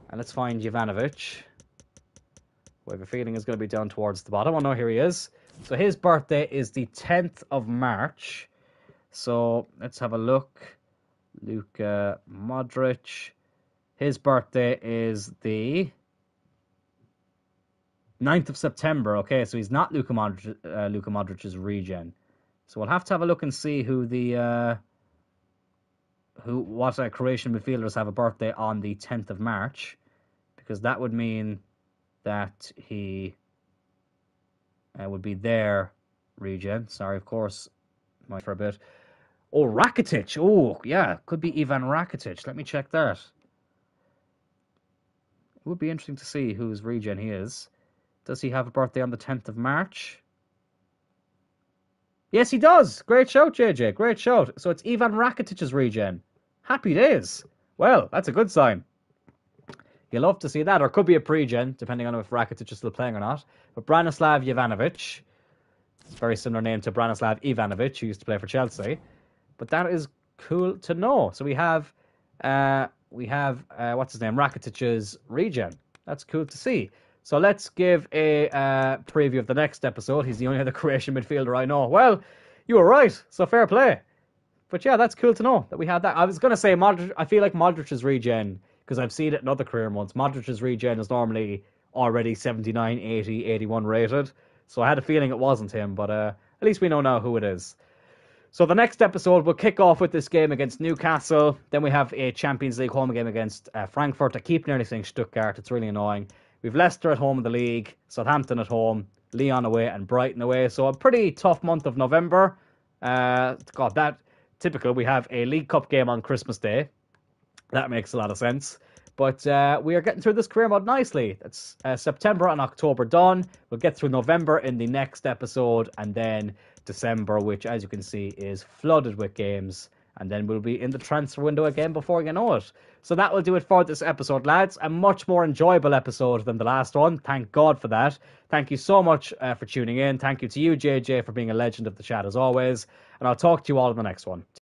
and let's find Jovanovic, who I have a feeling is going to be down towards the bottom. Oh no, here he is. So his birthday is the 10th of March. So let's have a look. Luka Modric. His birthday is the 9th of September. Okay, so he's not Luka Modric's regen. So we'll have to have a look and see what Croatian midfielders have a birthday on the 10th of March, because that would mean that he would be their region. Sorry, of course, for a bit. Oh, Rakitic. Oh, yeah, could be Ivan Rakitic. Let me check that. It would be interesting to see whose region he is. Does he have a birthday on the 10th of March? Yes, he does. Great shout, JJ. Great shout. So it's Ivan Rakitic's region. Happy days. Well, that's a good sign. You'll love to see that. Or it could be a pre-gen, depending on if Rakitic is still playing or not. But Branislav Jovanovic. Very similar name to Branislav Ivanovic, who used to play for Chelsea. But that is cool to know. So we have what's his name? Rakitic's region. That's cool to see. So let's give a preview of the next episode. He's the only other Croatian midfielder I know. Well, you were right. So fair play. But yeah, that's cool to know that we had that. I was going to say Modric. I feel like Modric's regen, because I've seen it in other career modes, Modric's regen is normally already 79, 80, 81 rated. So I had a feeling it wasn't him, but at least we know now who it is. So the next episode will kick off with this game against Newcastle. Then we have a Champions League home game against Frankfurt. I keep nearly saying Stuttgart. It's really annoying. We've Leicester at home in the league, Southampton at home, Lyon away, and Brighton away. So a pretty tough month of November. God, that typical. We have a League Cup game on Christmas Day. That makes a lot of sense. But we are getting through this career mode nicely. It's September and October done. We'll get through November in the next episode, and then December, which, as you can see, is flooded with games. And then we'll be in the transfer window again before you know it. So that will do it for this episode, lads. A much more enjoyable episode than the last one. Thank God for that. Thank you so much for tuning in. Thank you to you, JJ, for being a legend of the chat as always. And I'll talk to you all in the next one.